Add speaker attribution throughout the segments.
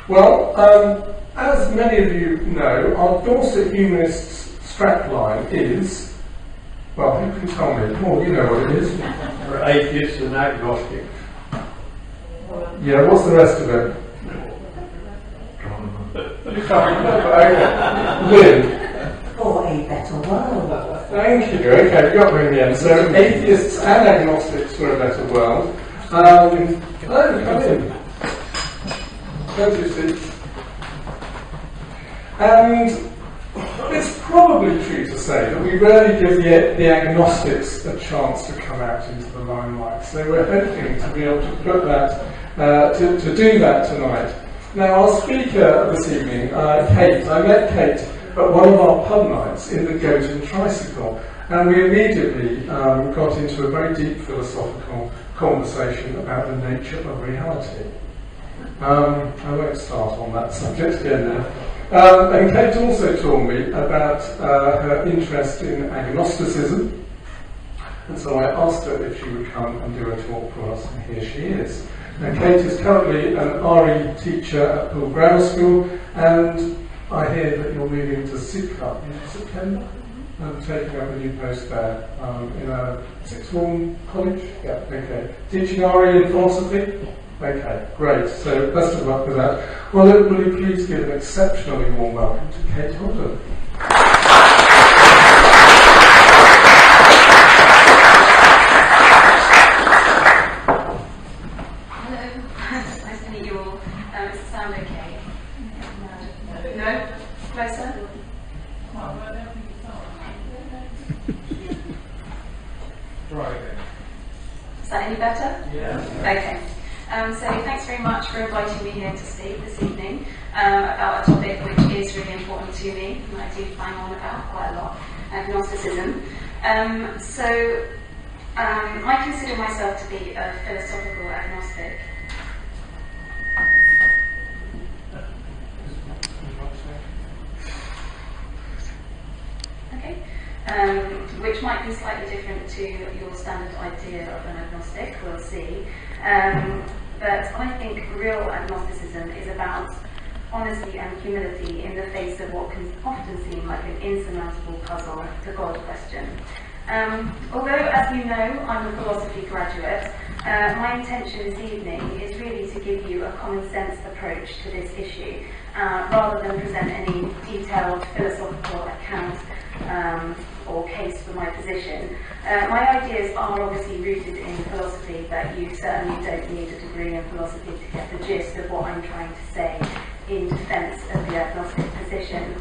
Speaker 1: Well, as many of you know, our Dorset Humanists strapline is, well, who can tell me? Paul, you know what it is.
Speaker 2: For atheists and agnostics.
Speaker 1: Yeah, what's the rest of it? You can't remember. Okay. Lynn.
Speaker 3: For a better world.
Speaker 1: Thank you. Okay, we got there in the end. So, atheists and agnostics for a better world. Hello, come in. Go to seats. And it's probably true to say that we rarely give the agnostics a chance to come out into the limelight. So we're hoping to be able to put that, to do that tonight. Now, our speaker this evening, Kate, I met Kate at one of our pub nights in the Goat and Tricycle, and we immediately got into a very deep philosophical conversation about the nature of reality. I won't start on that subject again now. And Kate also told me about her interest in agnosticism, and so I asked her if she would come and do a talk for us, and here she is. Now, Kate is currently an RE teacher at MPhil Grammar School, and I hear that you're moving to Sidcup in September, and taking up a new post there in a sixth form college. Yeah, okay. Teaching RE in philosophy. Okay, great. So best of luck with that. Well, will you please give an exceptionally warm welcome to Kate Holden.
Speaker 4: Hello, nice to meet you all. Does it sound okay? No? Closer? Is that any better?
Speaker 2: Yeah.
Speaker 4: Okay. So thanks very much for inviting me here to speak this evening about a topic which is really important to me, and I do find on about quite a lot, agnosticism. I consider myself to be a philosophical agnostic. Okay. Which might be slightly different to your standard idea of an agnostic, we'll see. But I think real agnosticism is about honesty and humility in the face of what can often seem like an insurmountable puzzle, the God question. Although, as you know, I'm a philosophy graduate, my intention this evening is really to give you a common sense approach to this issue, rather than present any detailed philosophical account or case for my position. My ideas are obviously rooted in philosophy, but you certainly don't need a degree in philosophy to get the gist of what I'm trying to say in defence of the agnostic position.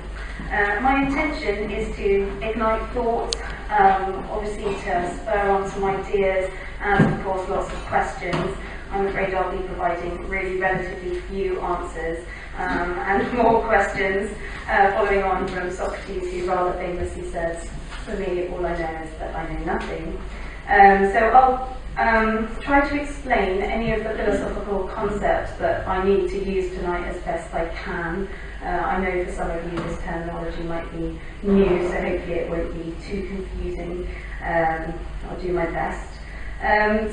Speaker 4: My intention is to ignite thought, obviously to spur on some ideas, and of course lots of questions. I'm afraid I'll be providing really relatively few answers and more questions, following on from Socrates, who rather famously says, "For me, all I know is that I know nothing." So I'll try to explain any of the philosophical concepts that I need to use tonight as best I can. I know for some of you this terminology might be new, so hopefully it won't be too confusing. I'll do my best.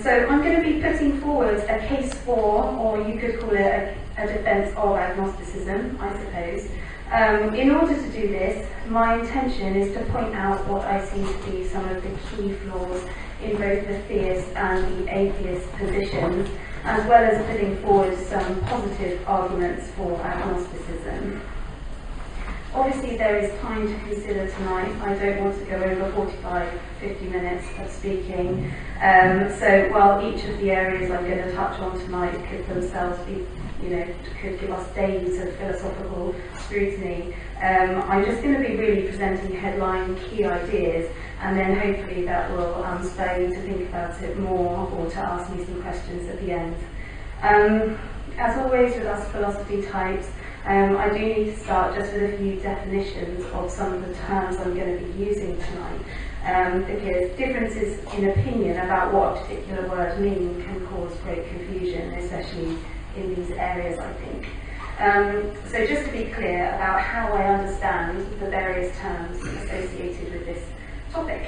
Speaker 4: So I'm going to be putting forward a case for, or you could call it a defence of agnosticism, I suppose. In order to do this, my intention is to point out what I see to be some of the key flaws in both the theist and the atheist positions, as well as putting forward some positive arguments for agnosticism. Obviously there is time to consider tonight. I don't want to go over 45-50 minutes of speaking. So while each of the areas I'm going to touch on tonight could themselves be, could give us days of philosophical scrutiny, I'm just going to be really presenting headline key ideas, and then hopefully that will spur you to think about it more or to ask me some questions at the end. As always with us philosophy types, I do need to start just with a few definitions of some of the terms I'm going to be using tonight, because differences in opinion about what a particular word means can cause great confusion, especially in these areas, I think. So just to be clear about how I understand the various terms associated with this topic.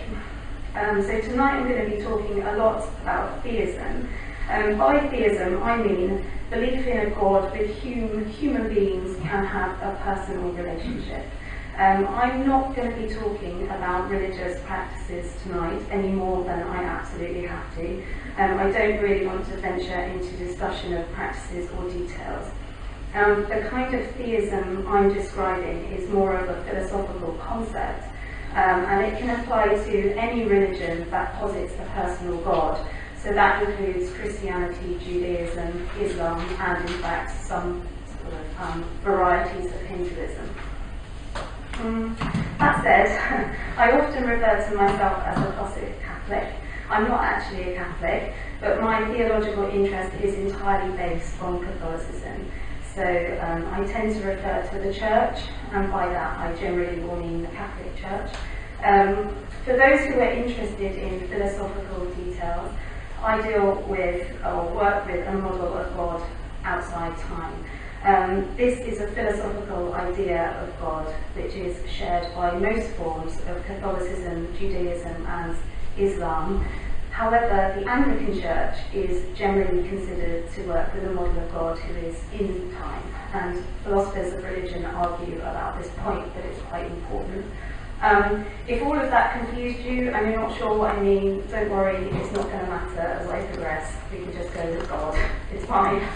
Speaker 4: So tonight I'm going to be talking a lot about theism, By theism, I mean belief in a God with whom human beings can have a personal relationship. I'm not going to be talking about religious practices tonight any more than I absolutely have to. I don't really want to venture into discussion of practices or details. The kind of theism I'm describing is more of a philosophical concept, and it can apply to any religion that posits a personal God. So that includes Christianity, Judaism, Islam, and in fact some sort of varieties of Hinduism. That said, I often refer to myself as a classic Catholic. I'm not actually a Catholic, but my theological interest is entirely based on Catholicism. So I tend to refer to the Church, and by that I generally will mean the Catholic Church. For those who are interested in philosophical details, I deal with or work with a model of God outside time. This is a philosophical idea of God which is shared by most forms of Catholicism, Judaism and Islam. However, the Anglican Church is generally considered to work with a model of God who is in time, and philosophers of religion argue about this point, but it's quite important. If all of that confused you and you're not sure what I mean, don't worry, it's not going to matter as I progress. We can just go with God. It's fine.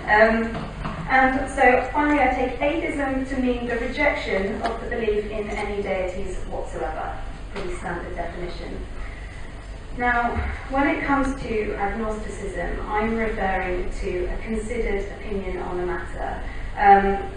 Speaker 4: And so finally I take atheism to mean the rejection of the belief in any deities whatsoever. Pretty standard definition. Now, when it comes to agnosticism, I'm referring to a considered opinion on the matter.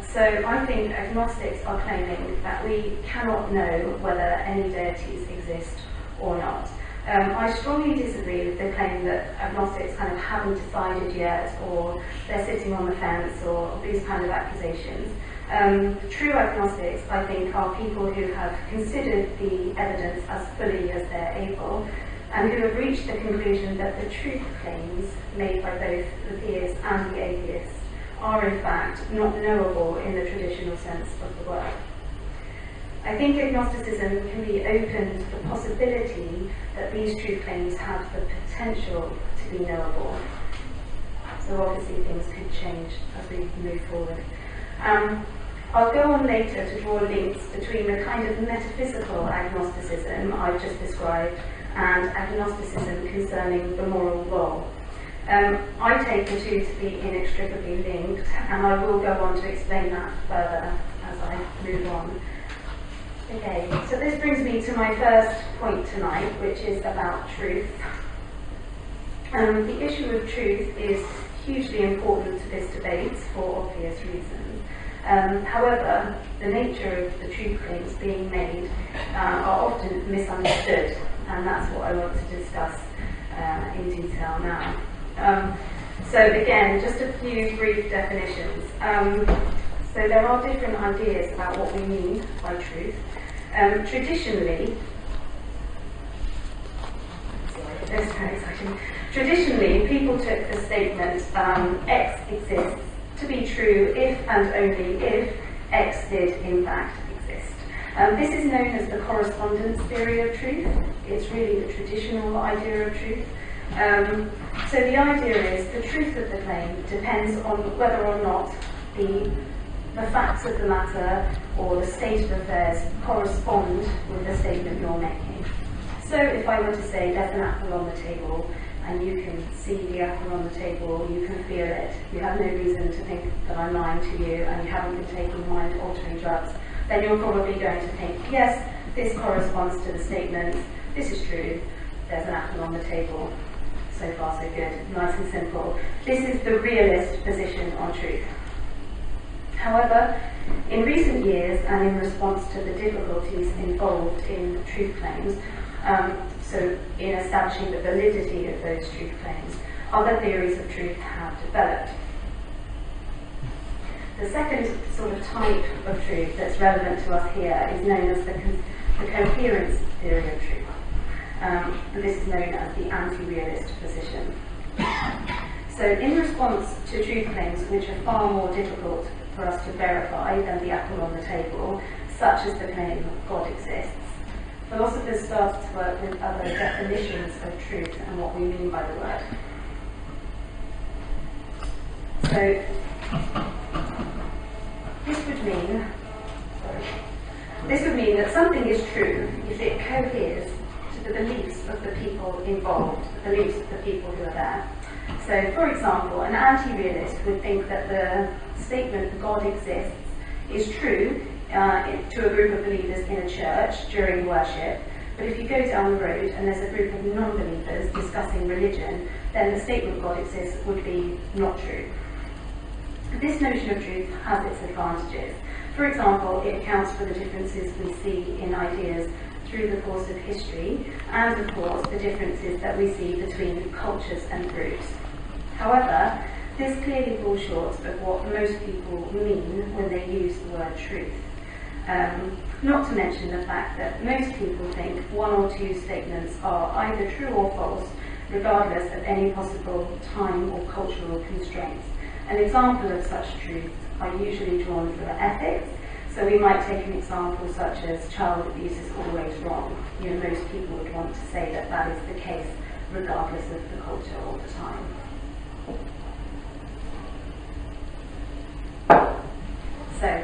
Speaker 4: So I think agnostics are claiming that we cannot know whether any deities exist or not. I strongly disagree with the claim that agnostics kind of haven't decided yet, or they're sitting on the fence, or these kind of accusations. True agnostics, I think, are people who have considered the evidence as fully as they're able, and who have reached the conclusion that the truth claims made by both the theists and the atheists are in fact not knowable in the traditional sense of the word. I think agnosticism can be open to the possibility that these truth claims have the potential to be knowable. So obviously things could change as we move forward. I'll go on later to draw links between the kind of metaphysical agnosticism I've just described and agnosticism concerning the moral law. I take the two to be inextricably linked, and I will go on to explain that further as I move on. Okay, so this brings me to my first point tonight, which is about truth. The issue of truth is hugely important to this debate for obvious reasons. However, the nature of the truth claims being made are often misunderstood, and that's what I want to discuss in detail now. So again, just a few brief definitions. So there are different ideas about what we mean by truth. Traditionally, people took the statement X exists to be true if and only if X did in fact exist. This is known as the correspondence theory of truth. It's really the traditional idea of truth. So the idea is the truth of the claim depends on whether or not the facts of the matter or the state of affairs correspond with the statement you're making. So if I were to say there's an apple on the table, and you can see the apple on the table, you can feel it, you have no reason to think that I'm lying to you, and you haven't been taking mind-altering drugs, then you're probably going to think, yes, this corresponds to the statement, this is true, there's an apple on the table. So far so good, nice and simple. This is the realist position on truth. However, in recent years and in response to the difficulties involved in truth claims, so in establishing the validity of those truth claims, other theories of truth have developed. The second sort of type of truth that's relevant to us here is known as the coherence theory of truth. And this is known as the anti-realist position. So in response to truth claims which are far more difficult for us to verify than the apple on the table, such as the claim God exists, philosophers started to work with other definitions of truth and what we mean by the word. So this would mean that something is true if it coheres to the beliefs of the people involved, the beliefs of the people who are there. So, for example, an anti-realist would think that the statement God exists is true to a group of believers in a church during worship, but if you go down the road and there's a group of non-believers discussing religion, then the statement God exists would be not true. This notion of truth has its advantages. For example, it accounts for the differences we see in ideas through the course of history, and of course the differences that we see between cultures and groups. However, this clearly falls short of what most people mean when they use the word truth. Not to mention the fact that most people think one or two statements are either true or false, regardless of any possible time or cultural constraints. An example of such truths are usually drawn from ethics. So we might take an example such as child abuse is always wrong. Most people would want to say that that is the case, regardless of the culture or the time. So,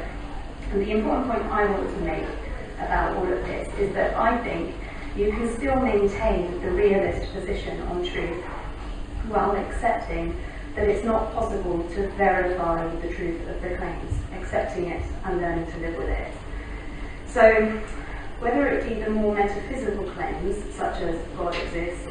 Speaker 4: the important point I want to make about all of this is that I think you can still maintain the realist position on truth while accepting that it's not possible to verify the truth of the claims, accepting it and learning to live with it. So, whether it be the more metaphysical claims, such as God exists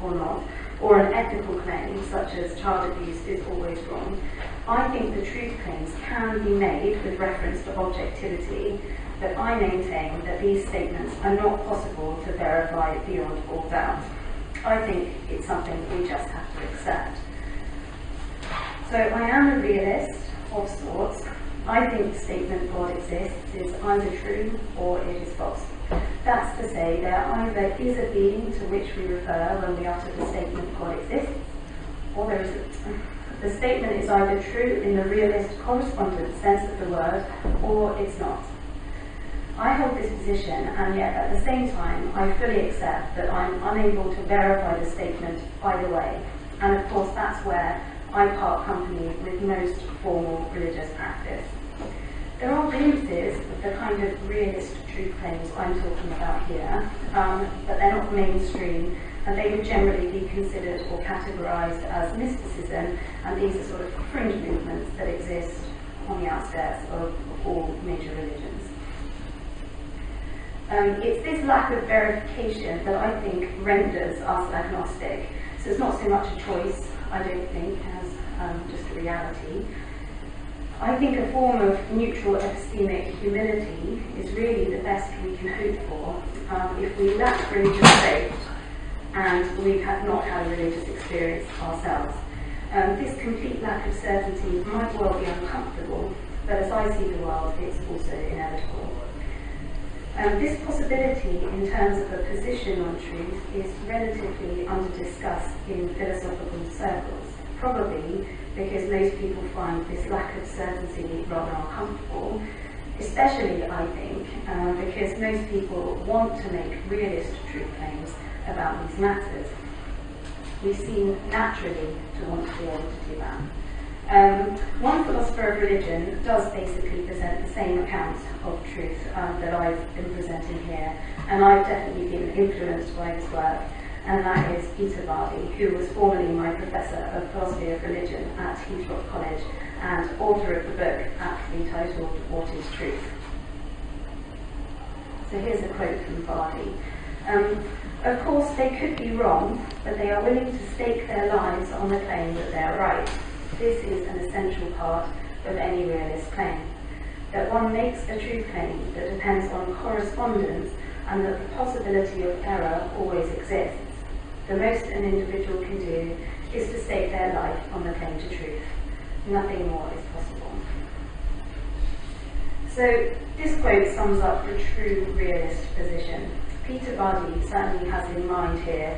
Speaker 4: or not, or an ethical claim, such as child abuse is always wrong, I think the truth claims can be made with reference to objectivity, but I maintain that these statements are not possible to verify beyond all doubt. I think it's something we just have to accept. So I am a realist of sorts. I think the statement God exists is either true or it is false. That's to say, there either is a being to which we refer when we utter the statement God exists, or there isn't. The statement is either true in the realist correspondent sense of the word, or it's not. I hold this position, and yet at the same time, I fully accept that I'm unable to verify the statement either way. And of course, that's where I part company with most formal religious practice. There are glimpses of the kind of realist truth claims I'm talking about here, but they're not mainstream, and they would generally be considered or categorised as mysticism, and these are sort of fringe movements that exist on the outskirts of all major religions. It's this lack of verification that I think renders us agnostic. So it's not so much a choice, I don't think, as just a reality. I think a form of neutral epistemic humility is really the best we can hope for if we lack religious faith and we have not had a religious experience ourselves. This complete lack of certainty might well be uncomfortable, but as I see the world, it's also inevitable. This possibility in terms of a position on truth is relatively under-discussed in philosophical circles, probably because most people find this lack of certainty rather uncomfortable, especially, I think, because most people want to make realist truth claims about these matters. We seem naturally to want to be able to do that. One philosopher of religion does basically present the same account of truth that I've been presenting here, and I've definitely been influenced by his work, and that is Peter Bardi, who was formerly my professor of philosophy of religion at Heathrow College and author of the book aptly titled What is Truth? So here's a quote from Bardi. Of course, they could be wrong, but they are willing to stake their lives on the claim that they're right. This is an essential part of any realist claim. That one makes a truth claim that depends on correspondence and that the possibility of error always exists. The most an individual can do is to stake their life on the claim to truth. Nothing more is possible. So this quote sums up the true realist position. Peter Bardi certainly has in mind here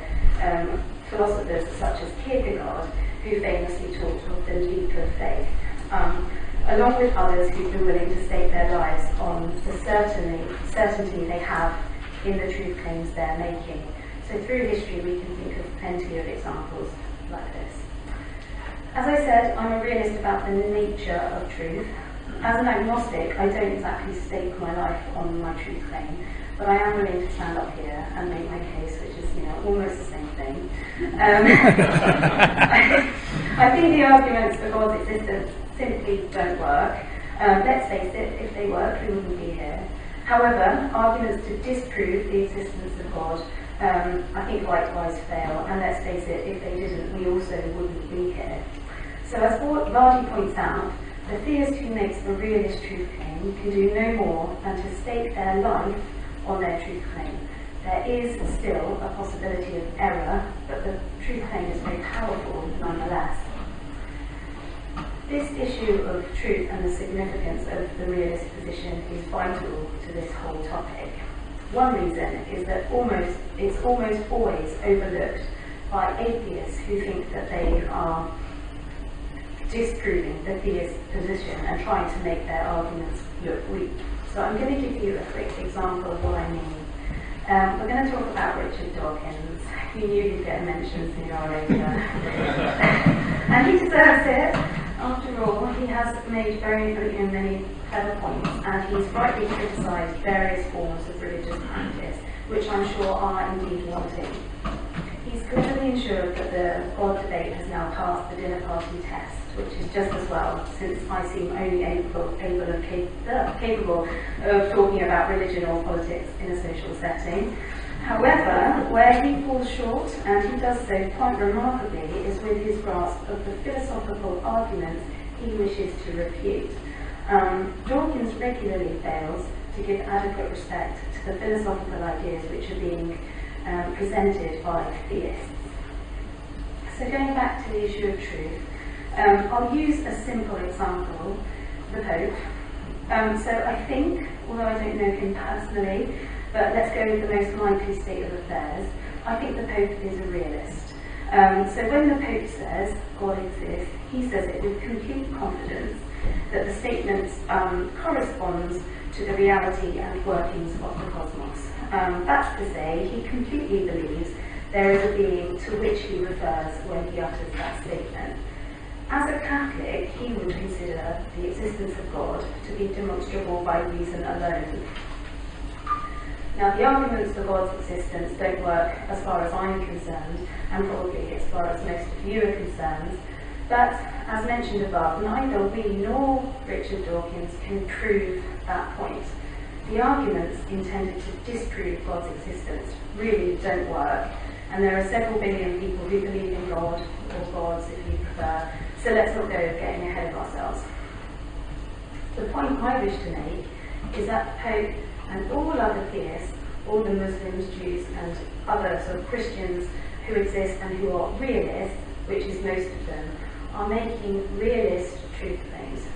Speaker 4: philosophers such as Kierkegaard, who famously talked of the leap of faith, along with others who've been willing to stake their lives on the certainty they have in the truth claims they're making. So through history we can think of plenty of examples like this. As I said, I'm a realist about the nature of truth. As an agnostic, I don't exactly stake my life on my truth claim, but I am willing to stand up here and make my case, which is, almost the same thing. I think the arguments for God's existence simply don't work. Let's face it, if they worked, we wouldn't be here. However, arguments to disprove the existence of God, I think likewise fail, and let's face it, if they didn't, we also wouldn't be here. So as Vardy points out, the theist who makes a realist truth claim can do no more than to stake their life on their truth claim. There is still a possibility of error, but the truth claim is very powerful nonetheless. This issue of truth and the significance of the realist position is vital to this whole topic. One reason is that it's almost always overlooked by atheists who think that they are disproving the theist position and trying to make their arguments look weak. So I'm going to give you a quick example of what I mean. We're going to talk about Richard Dawkins. You knew he'd get mentioned sooner or later. And he deserves it. After all, he has made many clever points, and he's rightly criticised various forms of religious practice, which I'm sure are indeed wanting. He's clearly ensured that the God debate has now passed the dinner party test, which is just as well, since I seem only capable of talking about religion or politics in a social setting. However, where he falls short, and he does so quite remarkably, is with his grasp of the philosophical arguments he wishes to refute. Dawkins regularly fails to give adequate respect to the philosophical ideas which are being presented by theists. So going back to the issue of truth, I'll use a simple example, the Pope. So I think, although I don't know him personally, but let's go with the most likely state of affairs, I think the Pope is a realist. So when the Pope says God exists, he says it with complete confidence that the statement corresponds to the reality and workings of the cosmos. That's to say, he completely believes there is a being to which he refers when he utters that statement. As a Catholic, he would consider the existence of God to be demonstrable by reason alone. Now, the arguments for God's existence don't work as far as I'm concerned, and probably as far as most of you are concerned, but as mentioned above, neither we nor Richard Dawkins can prove that point. The arguments intended to disprove God's existence really don't work, and there are several billion people who believe in God, or gods if you prefer, so let's not go getting ahead of ourselves. The point I wish to make is that the Pope and all other theists, all the Muslims, Jews and other sort of Christians who exist and who are realists, which is most of them, are making realist truth claims.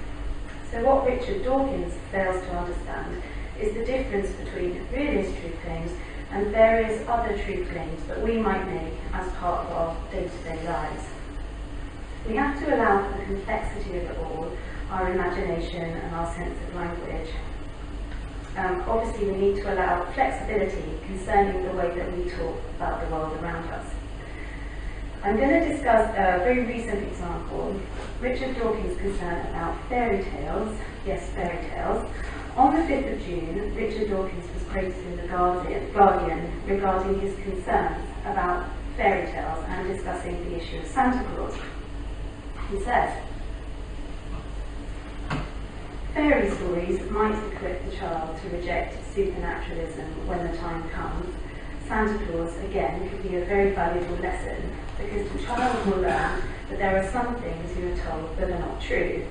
Speaker 4: So what Richard Dawkins fails to understand is the difference between realist truth claims and various other truth claims that we might make as part of our day-to-day lives. We have to allow for the complexity of it all, our imagination and our sense of language. Obviously, we need to allow flexibility concerning the way that we talk about the world around us. I'm going to discuss a very recent example, Richard Dawkins' concern about fairy tales. Yes, fairy tales. On the 5th of June, Richard Dawkins was quoted in the Guardian regarding his concerns about fairy tales and discussing the issue of Santa Claus. He says, "Fairy stories might equip the child to reject supernaturalism when the time comes. Santa Claus, again, could be a very valuable lesson, because the child will learn that there are some things you are told that are not true.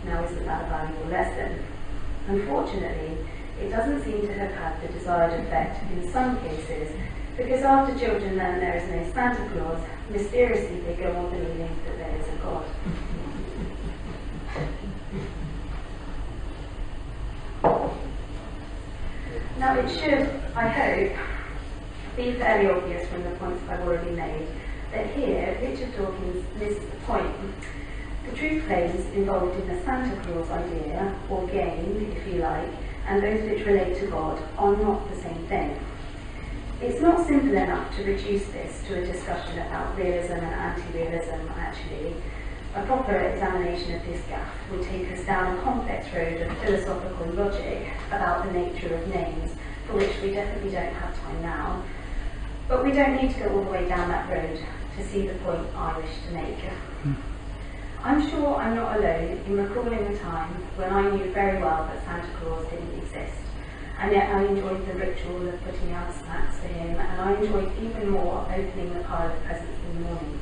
Speaker 4: Now, isn't that a valuable lesson?" Unfortunately, it doesn't seem to have had the desired effect in some cases, because after children learn there is no Santa Claus, mysteriously they go on believing that there is a God. Now, it should, I hope, be fairly obvious from the points I've already made that here Richard Dawkins misses the point. The truth claims involved in the Santa Claus idea, or game, if you like, and those which relate to God are not the same thing. It's not simple enough to reduce this to a discussion about realism and anti-realism, actually. a proper examination of this gaffe would take us down a complex road of philosophical logic about the nature of names, for which we definitely don't have time now. But we don't need to go all the way down that road to see the point I wish to make. I'm sure I'm not alone in recalling a time when I knew very well that Santa Claus didn't exist, and yet I enjoyed the ritual of putting out snacks for him, and I enjoyed even more opening the pile of presents in the morning.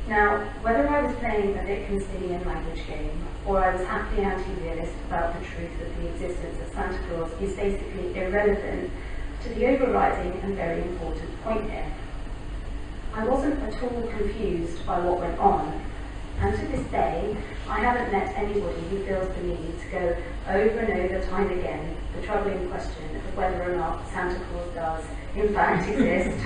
Speaker 4: Now, whether I was playing a Wittgensteinian language game, or I was happily anti-realist about the truth of the existence of Santa Claus is basically irrelevant to the overriding and very important point here. I wasn't at all confused by what went on, and to this day, I haven't met anybody who feels the need to go over and over time again the troubling question of whether or not Santa Claus does, in fact, exist.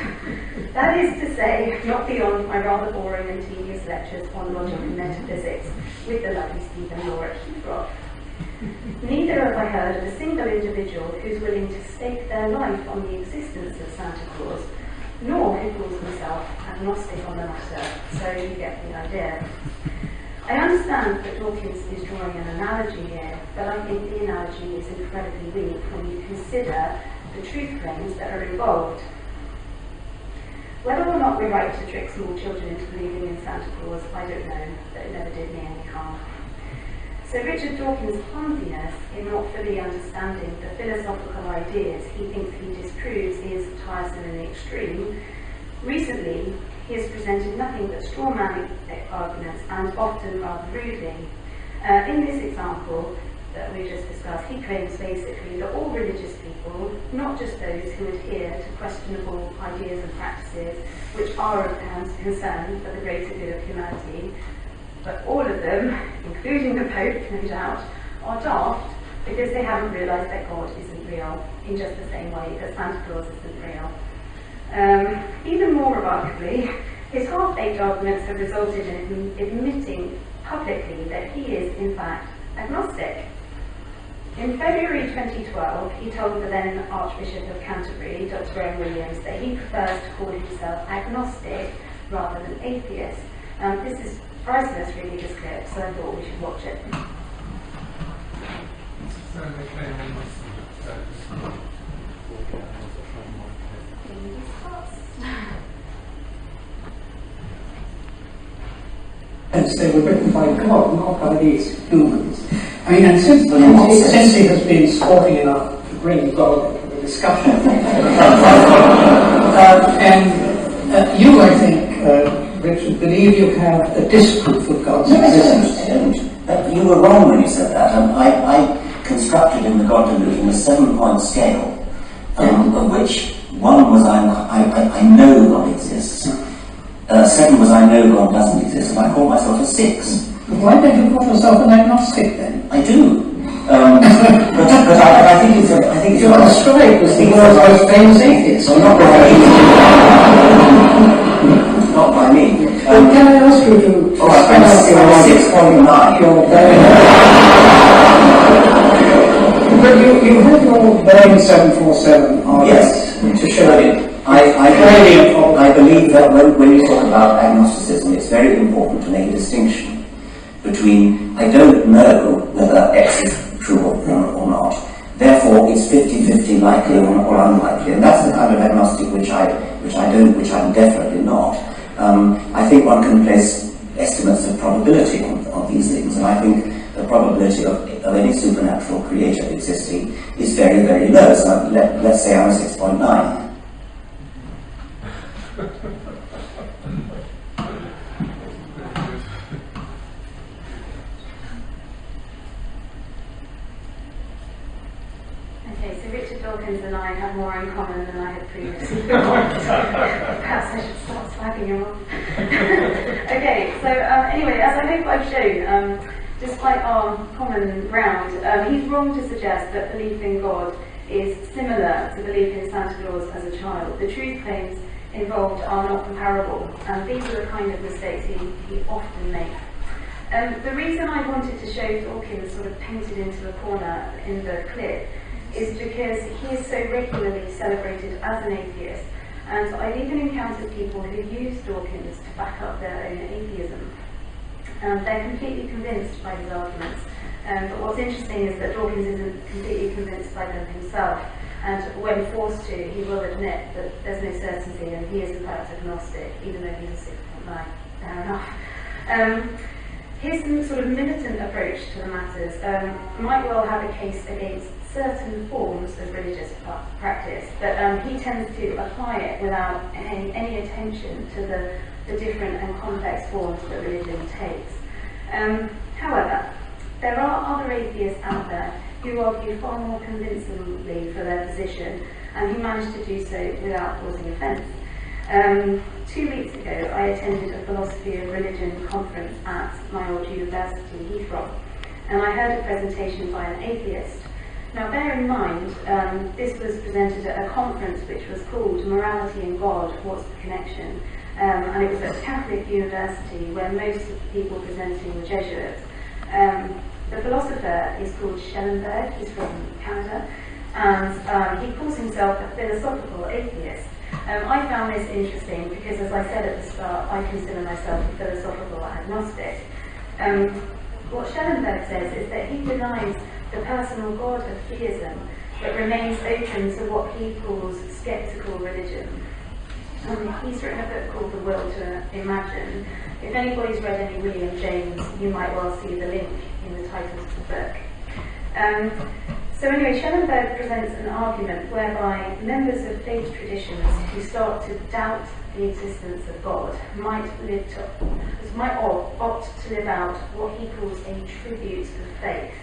Speaker 4: That is to say, not beyond my rather boring and tedious lectures on logic and metaphysics with the lovely Stephen Law at Heathrow. Neither have I heard of a single individual who's willing to stake their life on the existence of Santa Claus, nor who calls himself agnostic on the matter, so you get the idea. I understand that Dawkins is drawing an analogy here, but I think the analogy is incredibly weak when you consider the truth claims that are involved. Whether or not we're right to trick small children into believing in Santa Claus, I don't know, but it never did me any harm. So Richard Dawkins' clumsiness in not fully understanding the philosophical ideas he thinks he disproves is tiresome in the extreme. Recently, he has presented nothing but straw-man arguments, and often rather rudely. In this example that we just discussed, he claims basically that all religious people, not just those who adhere to questionable ideas and practices, which are of concern for the greater good of humanity, but all of them, including the Pope, no doubt, are daft because they haven't realised that God isn't real, in just the same way that Santa Claus isn't real. Even more remarkably, his half-baked arguments have resulted in him admitting publicly that he is, in fact, agnostic. In February 2012, he told the then Archbishop of Canterbury, Dr. Owen Williams, that he prefers to call himself agnostic rather than atheist. This is priceless, really, this clip, so I thought we should watch it.
Speaker 5: They were written by God, not by these humans. I mean, and since he has been sporting enough to bring God into the discussion, and you, I think, Richard, believe you have a disproof of God's existence.
Speaker 6: I don't. You were wrong when you said that. I constructed in the God delusion a 7-point scale, of which one was I know God exists. 7 was I know God doesn't exist, and I call myself a 6.
Speaker 5: Why don't you call yourself an agnostic then?
Speaker 6: I do. But I think it's
Speaker 5: You're Australia was the world's most famous atheist.
Speaker 6: Well, not by me.
Speaker 5: Can I ask you to
Speaker 6: I'm 6.9.
Speaker 5: But you have your Boeing 747
Speaker 6: yes,
Speaker 5: to show it.
Speaker 6: I believe that when you talk about agnosticism, it's very important to make a distinction between I don't know whether X is true or not, therefore it's 50-50 likely or unlikely, and that's the kind of agnostic which I'm definitely not. I think one can place estimates of probability on these things, and I think the probability of any supernatural creator existing is very, very low. So let's say I'm a 6.9.
Speaker 4: Okay, so Richard Dawkins and I have more in common than I had previously thought. Perhaps I should start slagging him off. Okay, so anyway, as I hope I've shown, despite our common ground, he's wrong to suggest that belief in God is similar to belief in Santa Claus as a child. The truth claims involved are not comparable, and these are the kind of mistakes he often makes. The reason I wanted to show Dawkins sort of painted into the corner in the clip is because he is so regularly celebrated as an atheist, and I've even encountered people who use Dawkins to back up their own atheism. They're completely convinced by his arguments. But what's interesting is that Dawkins isn't completely convinced by them himself. And when forced to, he will admit that there's no certainty, and he is in fact agnostic, even though he's a 6.9. Fair enough. His sort of militant approach to the matters might well have a case against certain forms of religious practice, but he tends to apply it without any attention to the different and complex forms that religion takes. However, there are other atheists out there who argue far more convincingly for their position, and who manage to do so without causing offence. 2 weeks ago, I attended a philosophy of religion conference at my old university, Heathrow, and I heard a presentation by an atheist. Now, bear in mind, this was presented at a conference which was called Morality and God, What's the Connection? And it was at a Catholic university where most of the people presenting were Jesuits. The philosopher is called Schellenberg, he's from Canada, and he calls himself a philosophical atheist. I found this interesting because, as I said at the start, I consider myself a philosophical agnostic. What Schellenberg says is that he denies the personal God of theism, but remains open to what he calls sceptical religion. He's written a book called The Will to Imagine. If anybody's read any William James, you might well see the link in the title of the book. So anyway, Schellenberg presents an argument whereby members of faith traditions who start to doubt the existence of God might opt to live out what he calls a tribute of faith.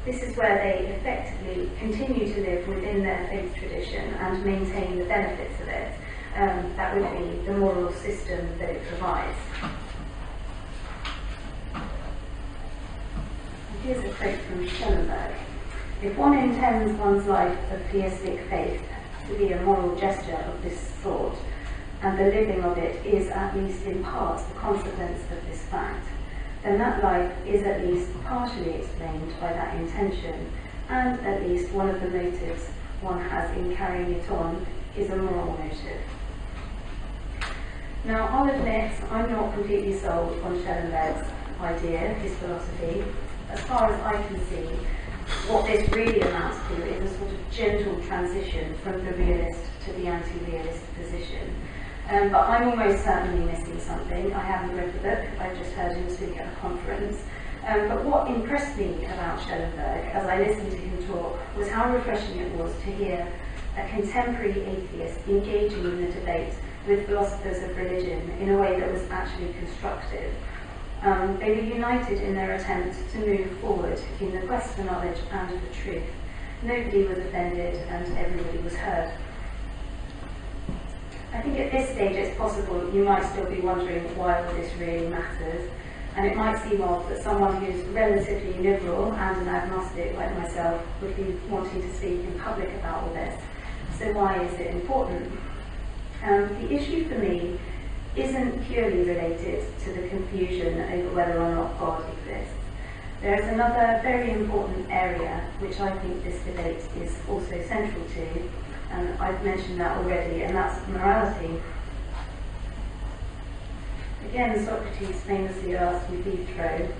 Speaker 4: This is where they effectively continue to live within their faith tradition and maintain the benefits of it. That would be the moral system that it provides. Here's a quote from Schellenberg. If one intends one's life of theistic faith to be a moral gesture of this sort, and the living of it is at least in part the consequence of this fact, then that life is at least partially explained by that intention, and at least one of the motives one has in carrying it on is a moral motive. Now, I'll admit I'm not completely sold on Schellenberg's idea, his philosophy. As far as I can see, what this really amounts to is a sort of gentle transition from the realist to the anti-realist position. But I'm almost certainly missing something. I haven't read the book, I've just heard him speak at a conference. But what impressed me about Schellenberg as I listened to him talk was how refreshing it was to hear a contemporary atheist engaging in the debate with philosophers of religion in a way that was actually constructive. They were united in their attempt to move forward in the quest for knowledge and for truth. Nobody was offended and everybody was heard. I think at this stage it's possible you might still be wondering why all this really matters, and it might seem odd that someone who's relatively liberal and an agnostic like myself would be wanting to speak in public about all this. So why is it important? The issue for me isn't purely related to the confusion over whether or not God exists. There is another very important area which I think this debate is also central to, and I've mentioned that already, and that's morality. Again, Socrates famously asked Euthyphro,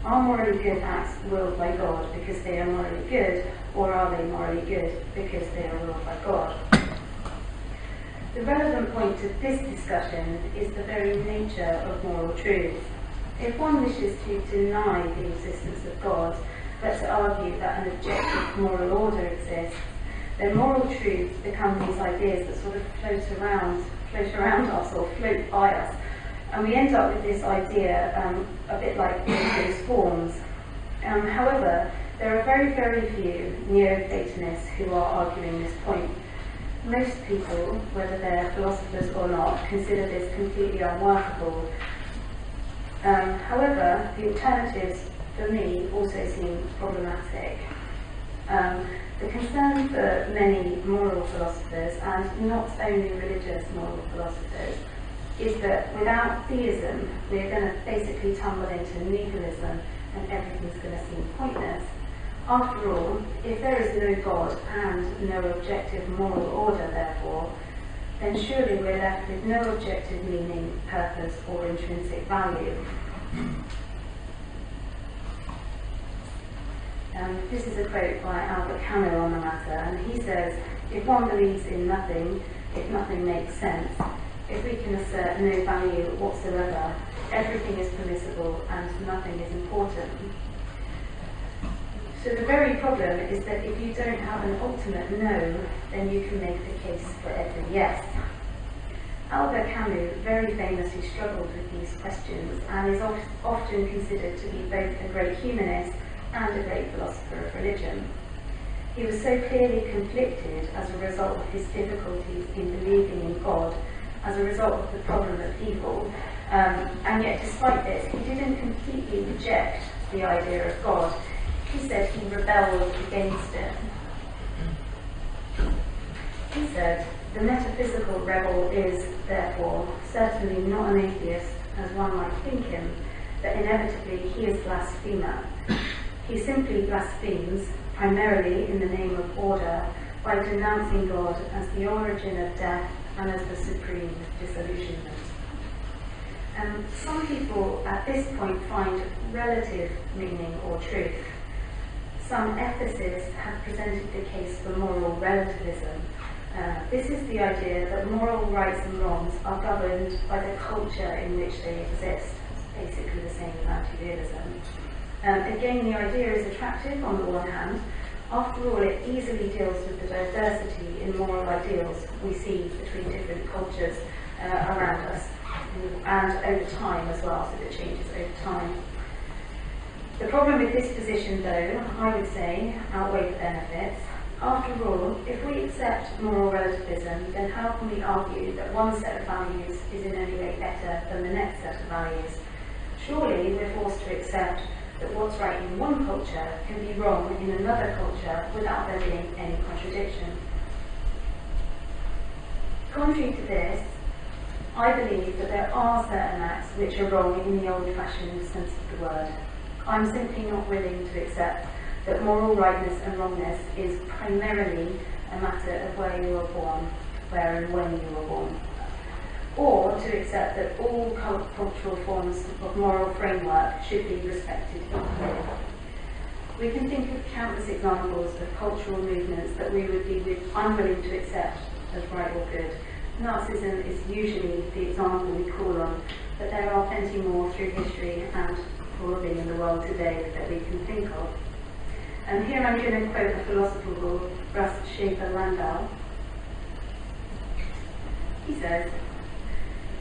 Speaker 4: are morally good acts willed by God because they are morally good, or are they morally good because they are willed by God? The relevant point of this discussion is the very nature of moral truth. If one wishes to deny the existence of God, but to argue that an objective moral order exists, then moral truth become these ideas that sort of float around us or float by us. And we end up with this idea a bit like those forms. However, there are very, very few Neo-Platonists who are arguing this point. Most people, whether they're philosophers or not, consider this completely unworkable. However, the alternatives, for me, also seem problematic. The concern for many moral philosophers, and not only religious moral philosophers, is that without theism, we're going to basically tumble into nihilism and everything's going to seem pointless. After all, if there is no God and no objective moral order, therefore, then surely we're left with no objective meaning, purpose, or intrinsic value. This is a quote by Albert Camus on the matter, and he says, "If one believes in nothing, if nothing makes sense, if we can assert no value whatsoever, everything is permissible and nothing is important." So the very problem is that if you don't have an ultimate no, then you can make the case for every yes. Albert Camus very famously struggled with these questions and is often considered to be both a great humanist and a great philosopher of religion. He was so clearly conflicted as a result of his difficulties in believing in God, as a result of the problem of evil, and yet despite this, he didn't completely reject the idea of God. He said he rebelled against it. He said, "The metaphysical rebel is, therefore, certainly not an atheist, as one might think him, but inevitably he is blasphemer. He simply blasphemes, primarily in the name of order, by denouncing God as the origin of death and as the supreme disillusionment." Some people at this point find relative meaning or truth. Some ethicists have presented the case for moral relativism. This is the idea that moral rights and wrongs are governed by the culture in which they exist. It's basically the same as anti-realism. Again, the idea is attractive on the one hand. After all, it easily deals with the diversity in moral ideals we see between different cultures around us, and over time as well, so that it changes over time. The problem with this position, though, I would say, outweigh the benefits. After all, if we accept moral relativism, then how can we argue that one set of values is in any way better than the next set of values? Surely we're forced to accept that what's right in one culture can be wrong in another culture without there being any contradiction. Contrary to this, I believe that there are certain acts which are wrong in the old-fashioned sense of the word. I'm simply not willing to accept that moral rightness and wrongness is primarily a matter of where you were born, where and when you were born, or to accept that all cultural forms of moral framework should be respected equally. We can think of countless examples of cultural movements that we would be unwilling to accept as right or good. Nazism is usually the example we call on, but there are plenty more through history and probably in the world today that we can think of. And here I'm going to quote a philosopher called Russ Shafer-Landau. He says,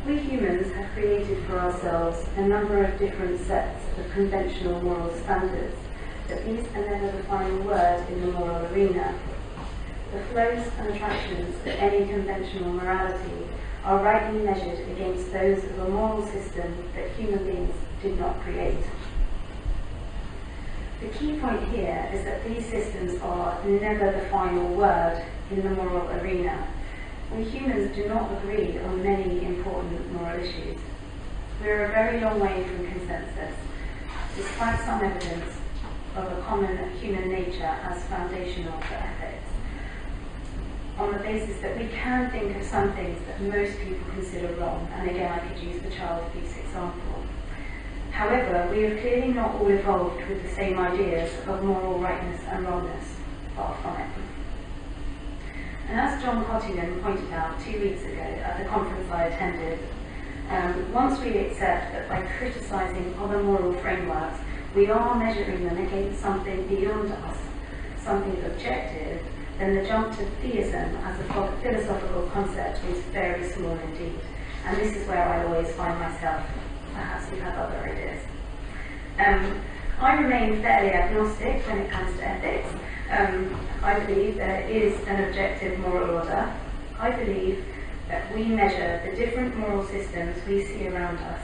Speaker 4: "We humans have created for ourselves a number of different sets of conventional moral standards, but these are never the final word in the moral arena. The flows and attractions of any conventional morality are rightly measured against those of a moral system that human beings did not create." The key point here is that these systems are never the final word in the moral arena. We humans do not agree on many important moral issues. We're a very long way from consensus, despite some evidence of a common human nature as foundational for ethics, on the basis that we can think of some things that most people consider wrong, and again I could use the child abuse example. However, we have clearly not all evolved with the same ideas of moral rightness and wrongness, far from it. And as John Cottingham pointed out 2 weeks ago at the conference I attended, once we accept that by criticising other moral frameworks, we are measuring them against something beyond us, something objective, then the jump to theism as a philosophical concept is very small indeed. And this is where I always find myself. Perhaps you have other ideas. I remain fairly agnostic when it comes to ethics. I believe there is an objective moral order. I believe that we measure the different moral systems we see around us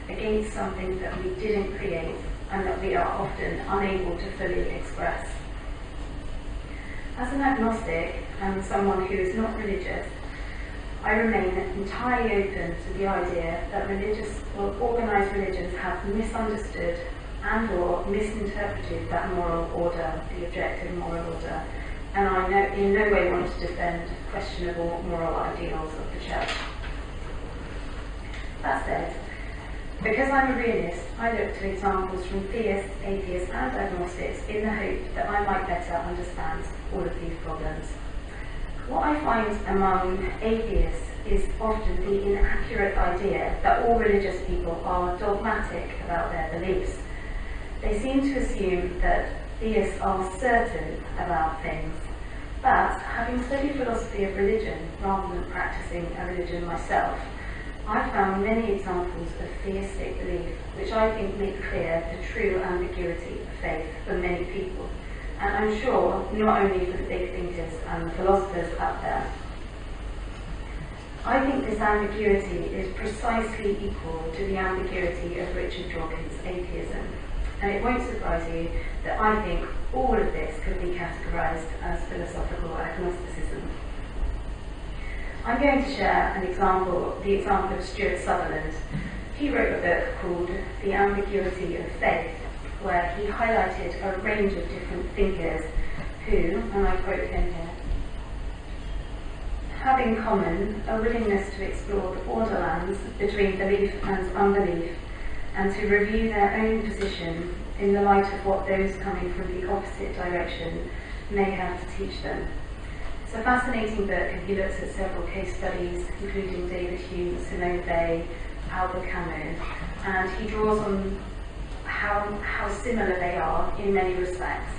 Speaker 4: against something that we didn't create and that we are often unable to fully express. As an agnostic and someone who is not religious, I remain entirely open to the idea that religious or organised religions have misunderstood and or misinterpreted that moral order, the objective moral order, and I in no way want to defend questionable moral ideals of the Church. That said, because I'm a realist, I look to examples from theists, atheists and agnostics in the hope that I might better understand all of these problems. What I find among atheists is often the inaccurate idea that all religious people are dogmatic about their beliefs. They seem to assume that theists are certain about things, but having studied philosophy of religion rather than practicing a religion myself, I've found many examples of theistic belief which I think make clear the true ambiguity of faith for many people, and I'm sure not only for the big thinkers and philosophers out there. I think this ambiguity is precisely equal to the ambiguity of Richard Dawkins' atheism, and it won't surprise you that I think all of this could be categorised as philosophical agnosticism. I'm going to share the example of Stuart Sutherland. He wrote a book called The Ambiguity of Faith, where he highlighted a range of different thinkers who, and I quote him here, have in common a willingness to explore the borderlands between belief and unbelief, and to review their own position in the light of what those coming from the opposite direction may have to teach them. It's a fascinating book, and he looks at several case studies, including David Hume, Simone Weil, Albert Camus, and he draws on how similar they are in many respects.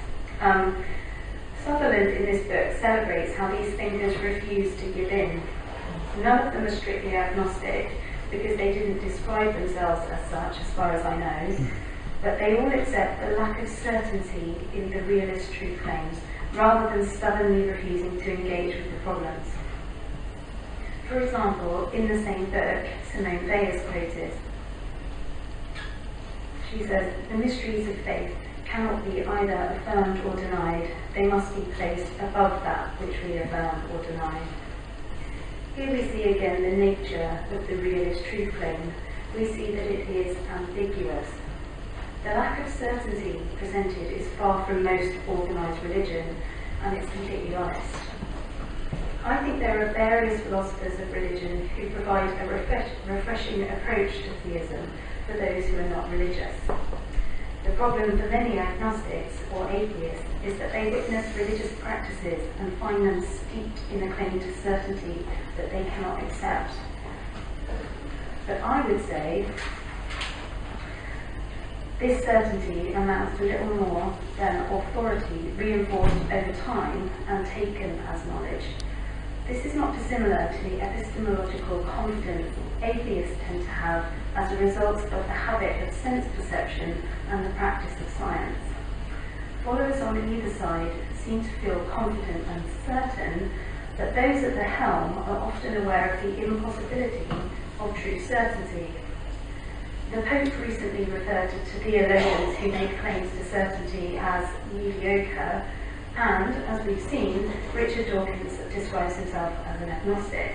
Speaker 4: Sutherland in this book celebrates how these thinkers refuse to give in. None of them are strictly agnostic because they didn't describe themselves as such, as far as I know, but they all accept the lack of certainty in the realist truth claims, rather than stubbornly refusing to engage with the problems. For example, in the same book, Simone Weil is quoted. She says, "The mysteries of faith cannot be either affirmed or denied. They must be placed above that which we affirm or deny." Here we see again the nature of the realist truth claim. We see that it is ambiguous. The lack of certainty presented is far from most organised religion, and it's completely honest. I think there are various philosophers of religion who provide a refreshing approach to theism for those who are not religious. The problem for many agnostics or atheists is that they witness religious practices and find them steeped in a claim to certainty that they cannot accept. But I would say this certainty amounts to little more than authority reinforced over time and taken as knowledge. This is not dissimilar to the epistemological confidence atheists tend to have as a result of the habit of sense perception and the practice of science. Followers on either side seem to feel confident and certain that those at the helm are often aware of the impossibility of true certainty. The Pope recently referred to theologians who make claims to certainty as mediocre, and, as we've seen, Richard Dawkins describes himself as an agnostic.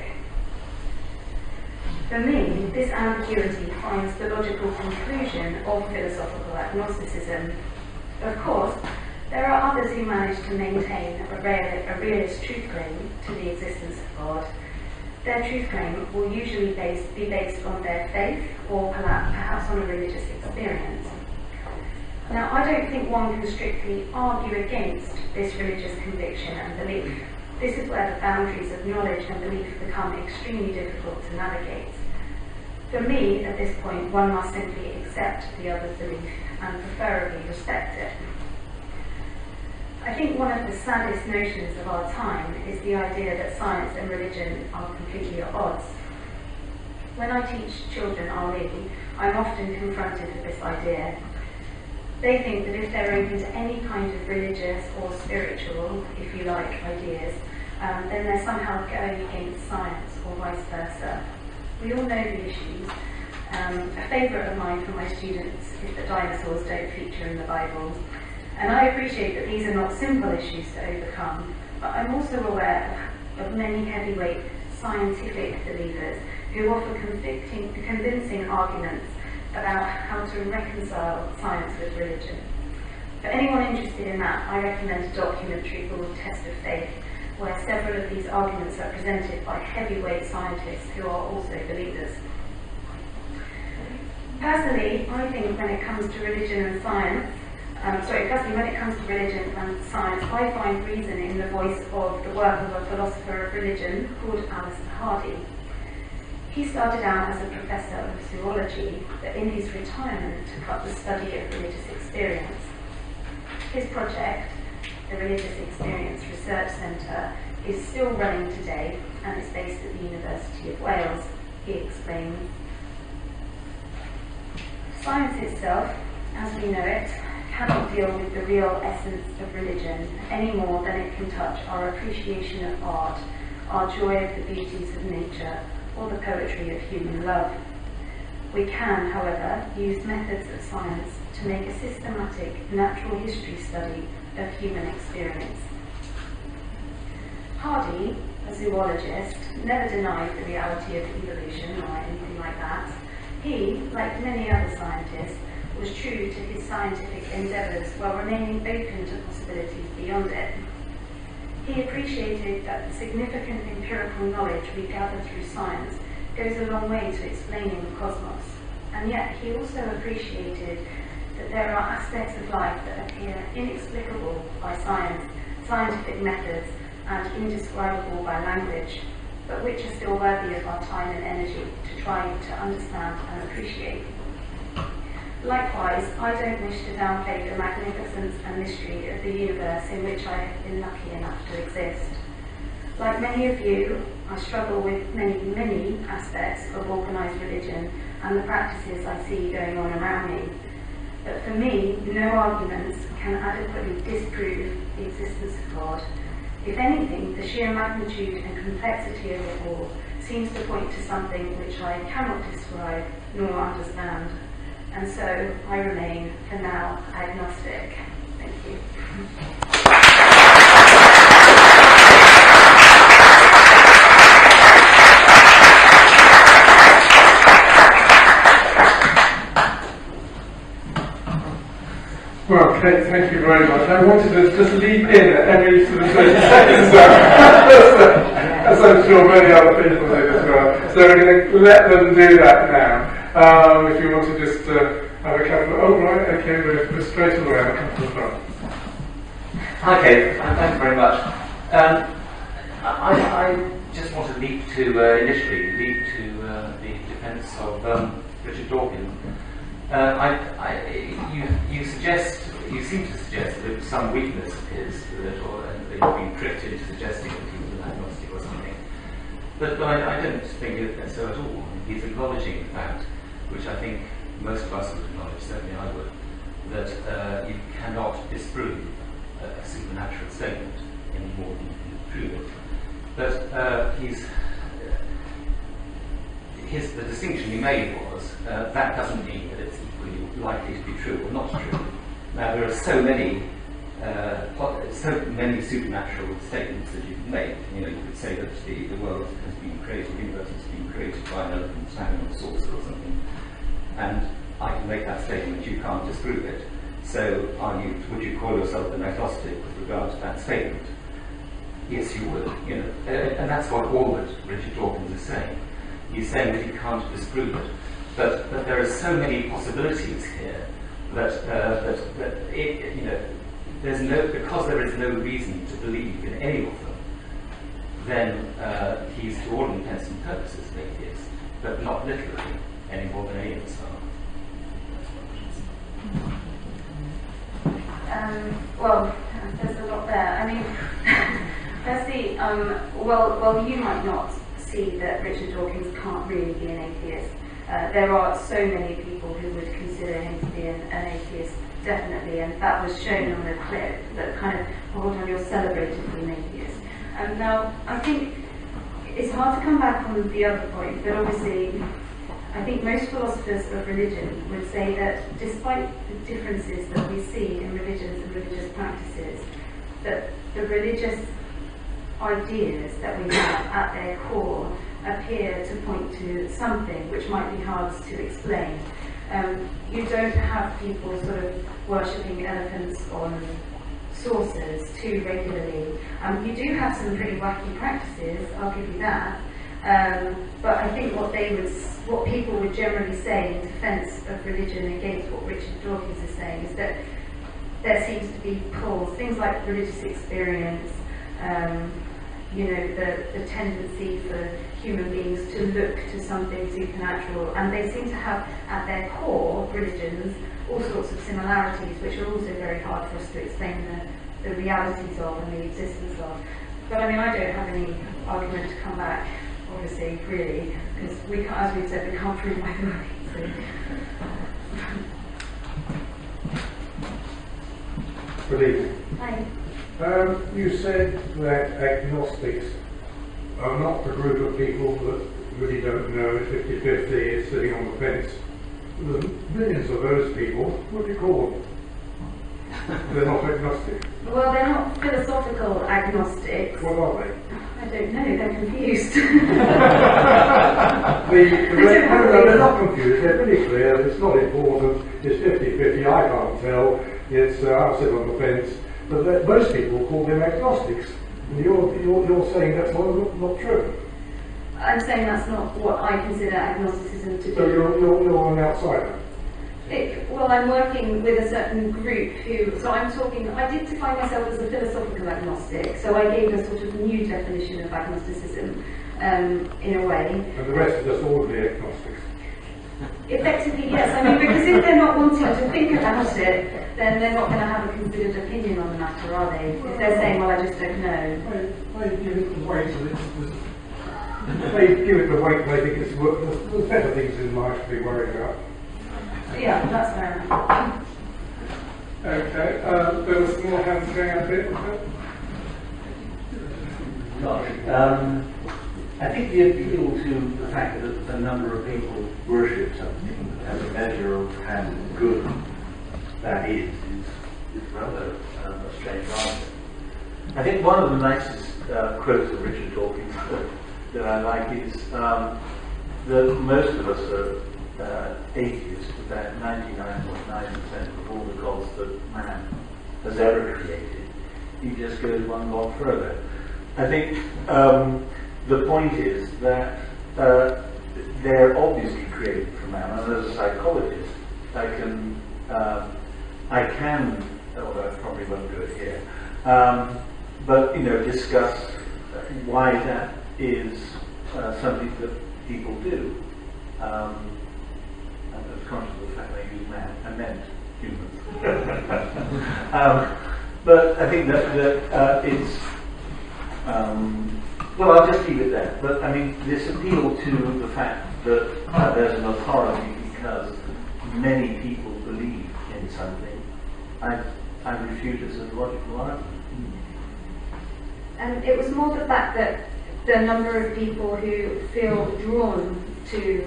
Speaker 4: For me, this ambiguity finds the logical conclusion of philosophical agnosticism. Of course, there are others who manage to maintain a realist truth claim to the existence of God. Their truth claim will usually be based on their faith or perhaps on a religious experience. Now, I don't think one can strictly argue against this religious conviction and belief. This is where the boundaries of knowledge and belief become extremely difficult to navigate. For me, at this point, one must simply accept the other's belief and preferably respect it. I think one of the saddest notions of our time is the idea that science and religion are completely at odds. When I teach children RE, I'm often confronted with this idea. They think that if they're open to any kind of religious or spiritual, if you like, ideas, then they're somehow going against science or vice versa. We all know the issues. A favourite of mine for my students is that dinosaurs don't feature in the Bible. And I appreciate that these are not simple issues to overcome, but I'm also aware of many heavyweight scientific believers who offer convincing arguments about how to reconcile science with religion. For anyone interested in that, I recommend a documentary called Test of Faith, where several of these arguments are presented by heavyweight scientists who are also believers. Personally, I think when it comes to religion and science, when it comes to religion and science, I find reason in the voice of the work of a philosopher of religion called Alistair Hardy. He started out as a professor of zoology, but in his retirement took up the study of religious experience. His project, the Religious Experience Research Centre, is still running today and is based at the University of Wales. He explains, "Science itself, as we know it, cannot deal with the real essence of religion any more than it can touch our appreciation of art, our joy of the beauties of nature, or the poetry of human love. We can, however, use methods of science to make a systematic natural history study of human experience." Hardy, a zoologist, never denied the reality of evolution or anything like that. He, like many other scientists, was true to his scientific endeavours while remaining open to possibilities beyond it. He appreciated that the significant empirical knowledge we gather through science goes a long way to explaining the cosmos, and yet he also appreciated that there are aspects of life that appear inexplicable by science, scientific methods, and indescribable by language, but which are still worthy of our time and energy to try to understand and appreciate. Likewise, I don't wish to downplay the magnificence and mystery of the universe in which I have been lucky enough to exist. Like many of you, I struggle with many aspects of organised religion and the practices I see going on around me. But for me, no arguments can adequately disprove the existence of God. If anything, the sheer magnitude and complexity of it all seems to point to something which I cannot describe nor understand. And so I remain, for now, agnostic. Thank you.
Speaker 1: Well, Kate, thank you very much. I wanted to just leap in at every sort of 30 seconds, as I'm sure many other people did as well. So we're going to let them do that now. If you want to just have a couple of... Oh, right, okay, we're straight away have a couple of them.
Speaker 7: Okay, thanks very much. I just want to leap to the defence of Richard Dawkins. You seem to suggest that it was some weakness of his, that he'd been tricked into suggesting that he was an agnostic or something. But I don't think so at all. He's acknowledging the fact, which I think most of us would acknowledge, certainly I would, that you cannot disprove a supernatural statement any more than you can prove it. But the distinction he made was that doesn't mean that it's equally likely to be true or not true. Now there are so many supernatural statements that you can make. You know, you could say that the world has been created, the universe has been created by an elephant standing on a saucer or something, and I can make that statement. You can't disprove it. So, would you call yourself an agnostic with regard to that statement? Yes, you would. You know, and that's what all that Richard Dawkins is saying. He's saying that you can't disprove it, but there are so many possibilities here that because there is no reason to believe in any of them, then he's to all intents and purposes an atheist, but not literally any more than any of us are.
Speaker 4: Well, there's a lot there. I mean, firstly, well, you might not see that Richard Dawkins can't really be an atheist. There are so many people who would consider him to be an atheist, definitely, and that was shown on the clip that kind of, hold on, you're celebrated to be an atheist. Now, I think it's hard to come back on the other point, but obviously, I think most philosophers of religion would say that despite the differences that we see in religions and religious practices, that the religious ideas that we have at their core appear to point to something which might be hard to explain. You don't have people sort of worshipping elephants on saucers too regularly. You do have some pretty wacky practices, I'll give you that. But I think what people would generally say in defence of religion against what Richard Dawkins is saying is that there seems to be pulls, things like religious experience, the tendency for human beings to look to something supernatural, and they seem to have at their core religions all sorts of similarities which are also very hard for us to explain the realities of and the existence of. But I mean, I don't have any argument to come back, obviously, really, because as we've said, we can't prove either way. So.
Speaker 2: Good evening.
Speaker 4: Hi.
Speaker 2: You said that agnostics are not a group of people that really don't know, 50-50 is sitting on the fence. There's millions of those people. What do you call them? They're not agnostic.
Speaker 4: Well, they're not philosophical agnostics.
Speaker 2: What are they?
Speaker 4: I don't know, they're confused.
Speaker 2: They're not confused, they're pretty clear. It's not important. It's 50-50, I can't tell. It's I'll sit on the fence. But most people call them agnostics. And you're saying that's not true.
Speaker 4: I'm saying that's not what I consider agnosticism to be.
Speaker 2: So you're an outsider.
Speaker 4: Well, I'm working with a certain group I did define myself as a philosophical agnostic, so I gave a sort of new definition of agnosticism in a way.
Speaker 2: And the rest are just ordinary agnostics.
Speaker 4: Effectively, yes. I mean, because if they're not wanting to think about it, then they're not going to have a considered opinion on the matter, are they? If they're saying, well, I just don't know.
Speaker 2: They give it the weight they give it the weight they think it's worth. There's better things in life to be worried about.
Speaker 4: Yeah, that's fair enough.
Speaker 1: Okay, there was more hands going up here.
Speaker 8: I think the appeal to the fact that a number of people worship something as a measure of how good that is rather a strange answer. I think one of the nicest quotes of Richard Dawkins that I like is that most of us are atheists about 99.9% of all the gods that man has ever created. He just goes one block further. I think the point is that they're obviously created from man, and as a psychologist, I can, although I probably won't do it here, but discuss why that is something that people do. I was conscious of the fact that I used man. I meant humans. But I think that it's well, I'll just leave it there. But I mean, this appeal to the fact that there's an authority because many people believe in something, I refute as a logical argument.
Speaker 4: It was more the fact that the number of people who feel drawn to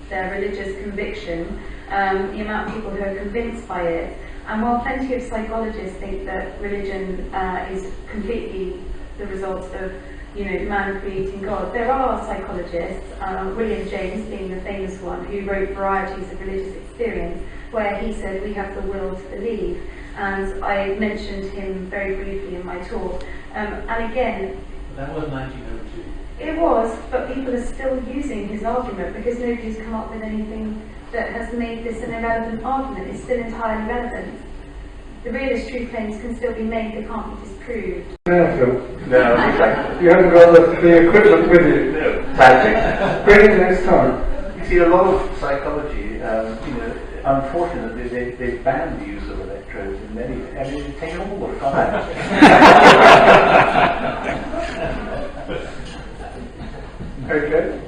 Speaker 4: their religious conviction, the amount of people who are convinced by it, and while plenty of psychologists think that religion is completely the result of man creating God, there are psychologists, William James being the famous one, who wrote Varieties of Religious Experience, where he said we have the will to believe, and I mentioned him very briefly in my talk. And again,
Speaker 8: that was 1902.
Speaker 4: It was, but people are still using his argument because nobody's come up with anything that has made this an irrelevant argument. It's still entirely relevant. The realist truth claims can still be made, they can't be disproved.
Speaker 1: MPhil.
Speaker 8: No, exactly.
Speaker 1: You haven't got the equipment with you.
Speaker 8: No, tragic.
Speaker 1: Bring it next time.
Speaker 8: You see, a lot of psychology, unfortunately, they banned the use of electrodes in many. I mean, they take all the fun.
Speaker 1: Okay.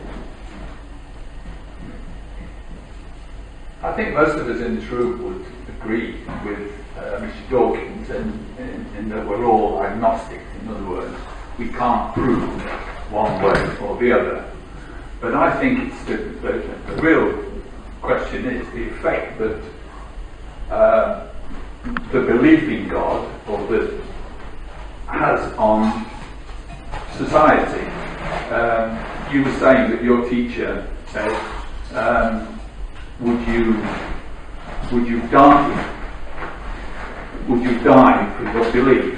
Speaker 9: I think most of us in this room would agree with Mr. Dawkins in that we're all agnostics. In other words, we can't prove one way or the other. But I think it's the real question is the effect that the belief in God or that has on society. You were saying that your teacher said would you die? Would you die for your belief?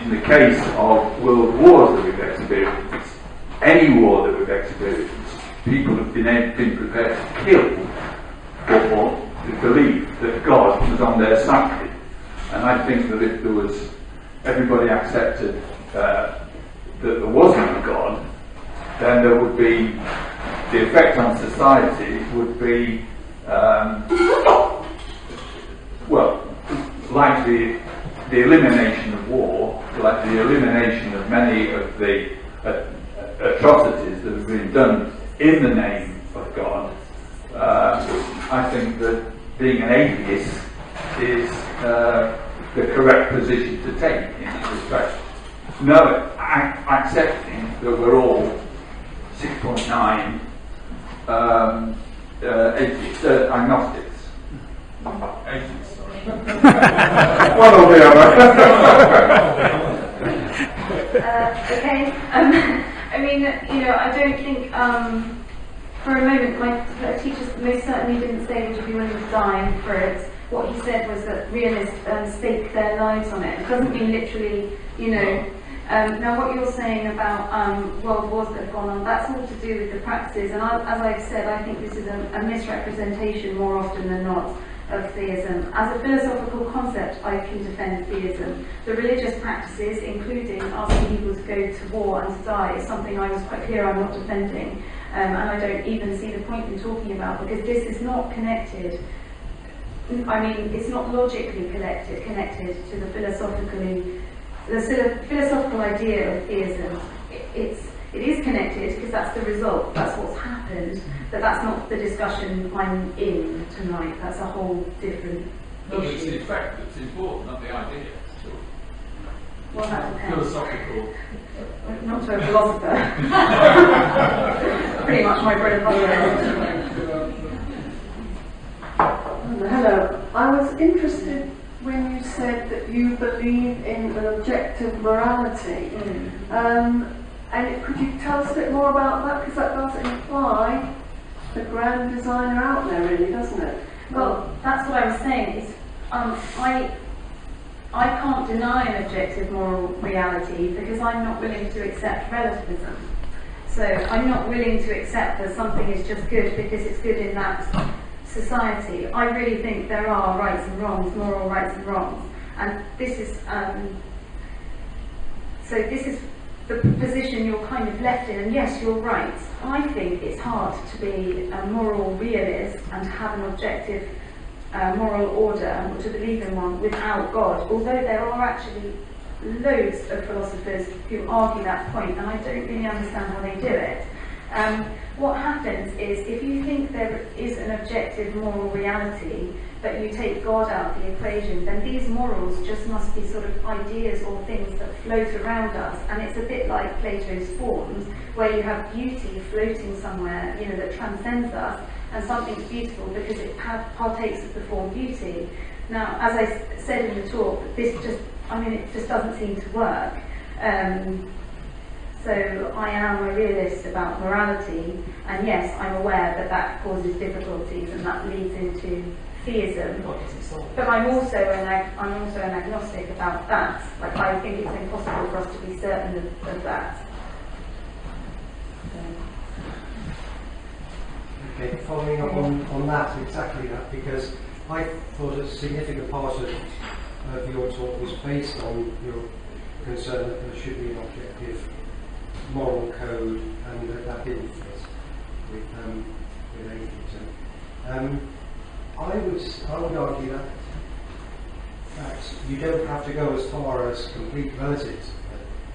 Speaker 9: In the case of world wars that we've experienced, any war that we've experienced, people have been prepared to kill for the belief that God was on their side. And I think that if there was, everybody accepted that there wasn't a God, then there would be, the effect on society would be, well, like the elimination of war, like the elimination of many of the atrocities that have been done in the name of God. I think that being an atheist is the correct position to take in this respect. No, accepting that we're all 6.9 atheists, agnostics. Atheists, sorry. One or the other.
Speaker 4: Okay. I mean, I don't think for a moment my teachers most certainly didn't say would you be willing to die for it. What he said was that realists stake their lives on it. It doesn't mean literally, now what you're saying about world wars that have gone on, that's all to do with the practices. And as I've said, I think this is a misrepresentation more often than not of theism. As a philosophical concept, I can defend theism. The religious practices, including asking people to go to war and to die, is something I was quite clear I'm not defending. And I don't even see the point in talking about, because this is not connected. I mean, it's not logically connected to the philosophical idea of theism. It is connected because that's the result, that's what's happened, but that's not the discussion I'm in tonight. That's a whole different
Speaker 10: No,
Speaker 4: issue.
Speaker 10: it's the effect that's important, not the idea.
Speaker 4: Well, that depends.
Speaker 10: Philosophical.
Speaker 4: Not to a philosopher. Pretty much my bread and butter.
Speaker 11: Hello. I was interested when you said that you believe in an objective morality. And could you tell us a bit more about that? Because that does imply the grand designer out there, really, doesn't it?
Speaker 4: Well, that's what I was saying. Is I can't deny an objective moral reality because I'm not willing to accept relativism. So I'm not willing to accept that something is just good because it's good in that society. I really think there are rights and wrongs, moral rights and wrongs, and this is this is the position you're kind of left in. And yes, you're right. I think it's hard to be a moral realist and to have an objective moral order and to believe in one without God. Although there are actually loads of philosophers who argue that point, and I don't really understand how they do it. What happens is, if you think there is an objective moral reality, but you take God out of the equation, then these morals just must be sort of ideas or things that float around us. And it's a bit like Plato's forms, where you have beauty floating somewhere, that transcends us, and something's beautiful because it partakes of the form beauty. Now, as I said in the talk, it just doesn't seem to work. So I am a realist about morality, and yes, I'm aware that that causes difficulties and that leads into theism. But I'm also an agnostic about that. Like, I think it's impossible for us to be certain of that.
Speaker 12: Okay, following up on that, exactly that, because I thought a significant part of your talk was based on your concern that there should be an objective moral code, and that didn't fit with atheism. I would argue that you don't have to go as far as complete relativism.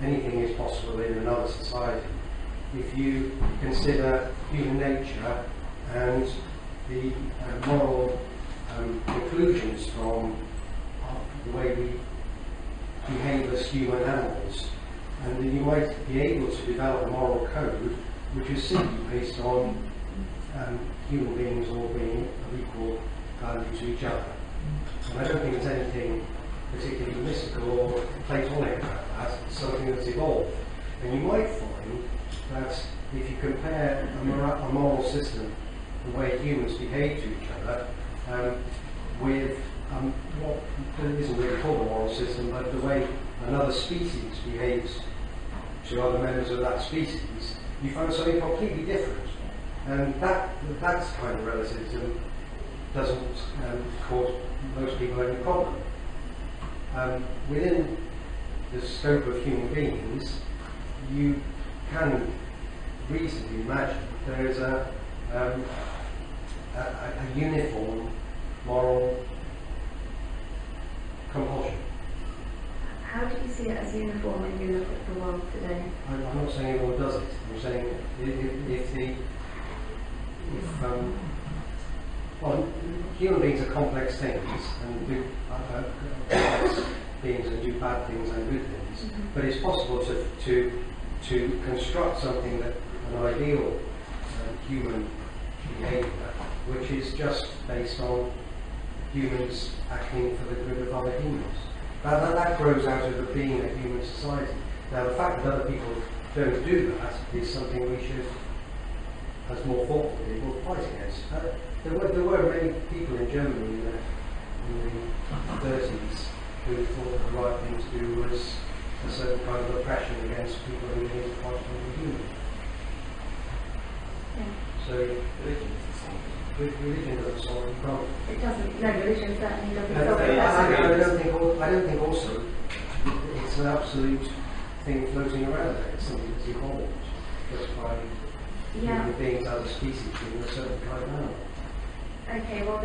Speaker 12: Anything is possible in another society if you consider human nature and the moral conclusions from the way we behave as human animals. And then you might be able to develop a moral code which is simply based on human beings all being of equal value to each other. And I don't think there's anything particularly mystical or Platonic about that. It's something that's evolved. And you might find that if you compare a moral system, the way humans behave to each other, with what isn't really called a moral system, but the way another species behaves to other members of that species, you find something completely different. And that kind of relativism doesn't cause most people any problem. Within the scope of human beings, you can reasonably imagine there is a uniform moral compulsion.
Speaker 4: How do you see it as uniform when you look at the world today?
Speaker 12: I'm not saying everyone does it. I'm saying well, human beings are complex things, and do complex beings and do bad things and good things. But it's possible to construct something that an ideal human behaviour, which is just based on humans acting for the good of other humans. That grows out of being a human society. Now, the fact that other people don't do that is something we should, as more thoughtful people, fight against. There were many people in Germany in the 30s who thought the right thing to do was a certain kind of oppression against people who were quite human.
Speaker 4: Yeah.
Speaker 12: So religion doesn't solve the problem.
Speaker 4: It doesn't. No, religion certainly doesn't solve it.
Speaker 12: I don't think also it's an absolute thing floating around there. It's something that's evolved just by human beings as a species being a certain kind of animal.
Speaker 4: Okay, well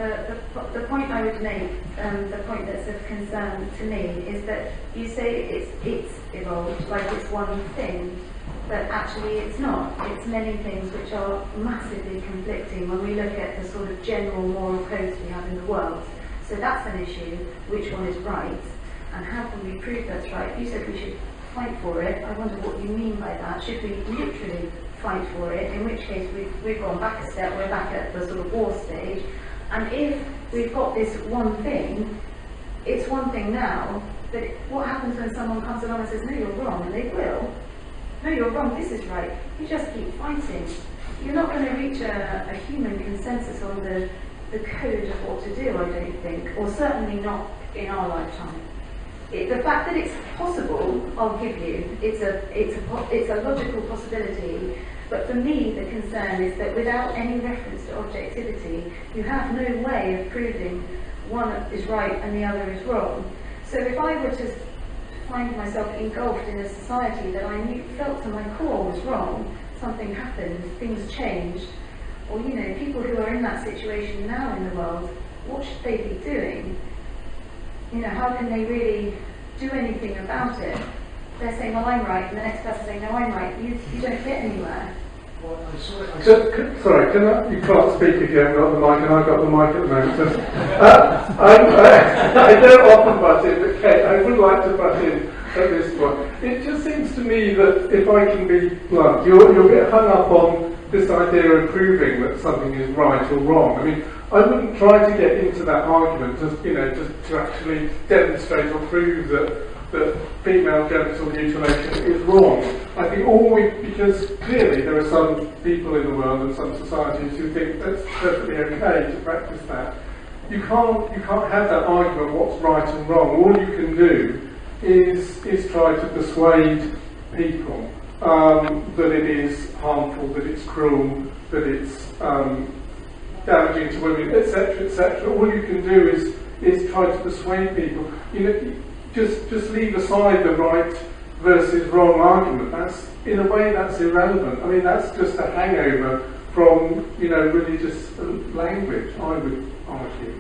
Speaker 4: the point I would make, the point that's of concern to me, is that you say it's evolved like it's one thing, but actually it's not. It's many things which are massively conflicting when we look at the sort of general moral codes we have in the world. So that's an issue, which one is right, and how can we prove that's right? You said we should fight for it. I wonder what you mean by that. Should we literally fight for it, in which case we've gone back a step, we're back at the sort of war stage. And if we've got this one thing, it's one thing now, but what happens when someone comes along and says, no, you're wrong, and they will. No, you're wrong, this is right. You just keep fighting. You're not going to reach a human consensus on the code of what to do, I don't think, or certainly not in our lifetime. The fact that it's possible, I'll give you, it's a logical possibility, but for me the concern is that without any reference to objectivity, you have no way of proving one is right and the other is wrong. So if I were to find myself engulfed in a society that I felt to my core was wrong, something happened, things changed, or people who are in that situation now in the world, what should they be doing? How can they really do anything about it? They're saying, well, I'm right, and the next person saying, no, I'm right. You don't get anywhere.
Speaker 1: Sorry, you can't speak if you haven't got the mic, and I've got the mic at the moment. I don't often butt in, but Kate, I would like to butt in at this point. It just seems to me that, if I can be blunt, you'll get hung up on this idea of proving that something is right or wrong. I mean, I wouldn't try to get into that argument just to actually demonstrate or prove that female genital mutilation is wrong. I think because clearly there are some people in the world and some societies who think that's perfectly okay to practice that. You can't have that argument what's right and wrong. All you can do is try to persuade people that it is harmful, that it's cruel, that it's damaging to women, etc., etc. All you can do is try to persuade people. Just leave aside the right versus wrong argument. That's, in a way, that's irrelevant. I mean, that's just a hangover from religious language, I would argue.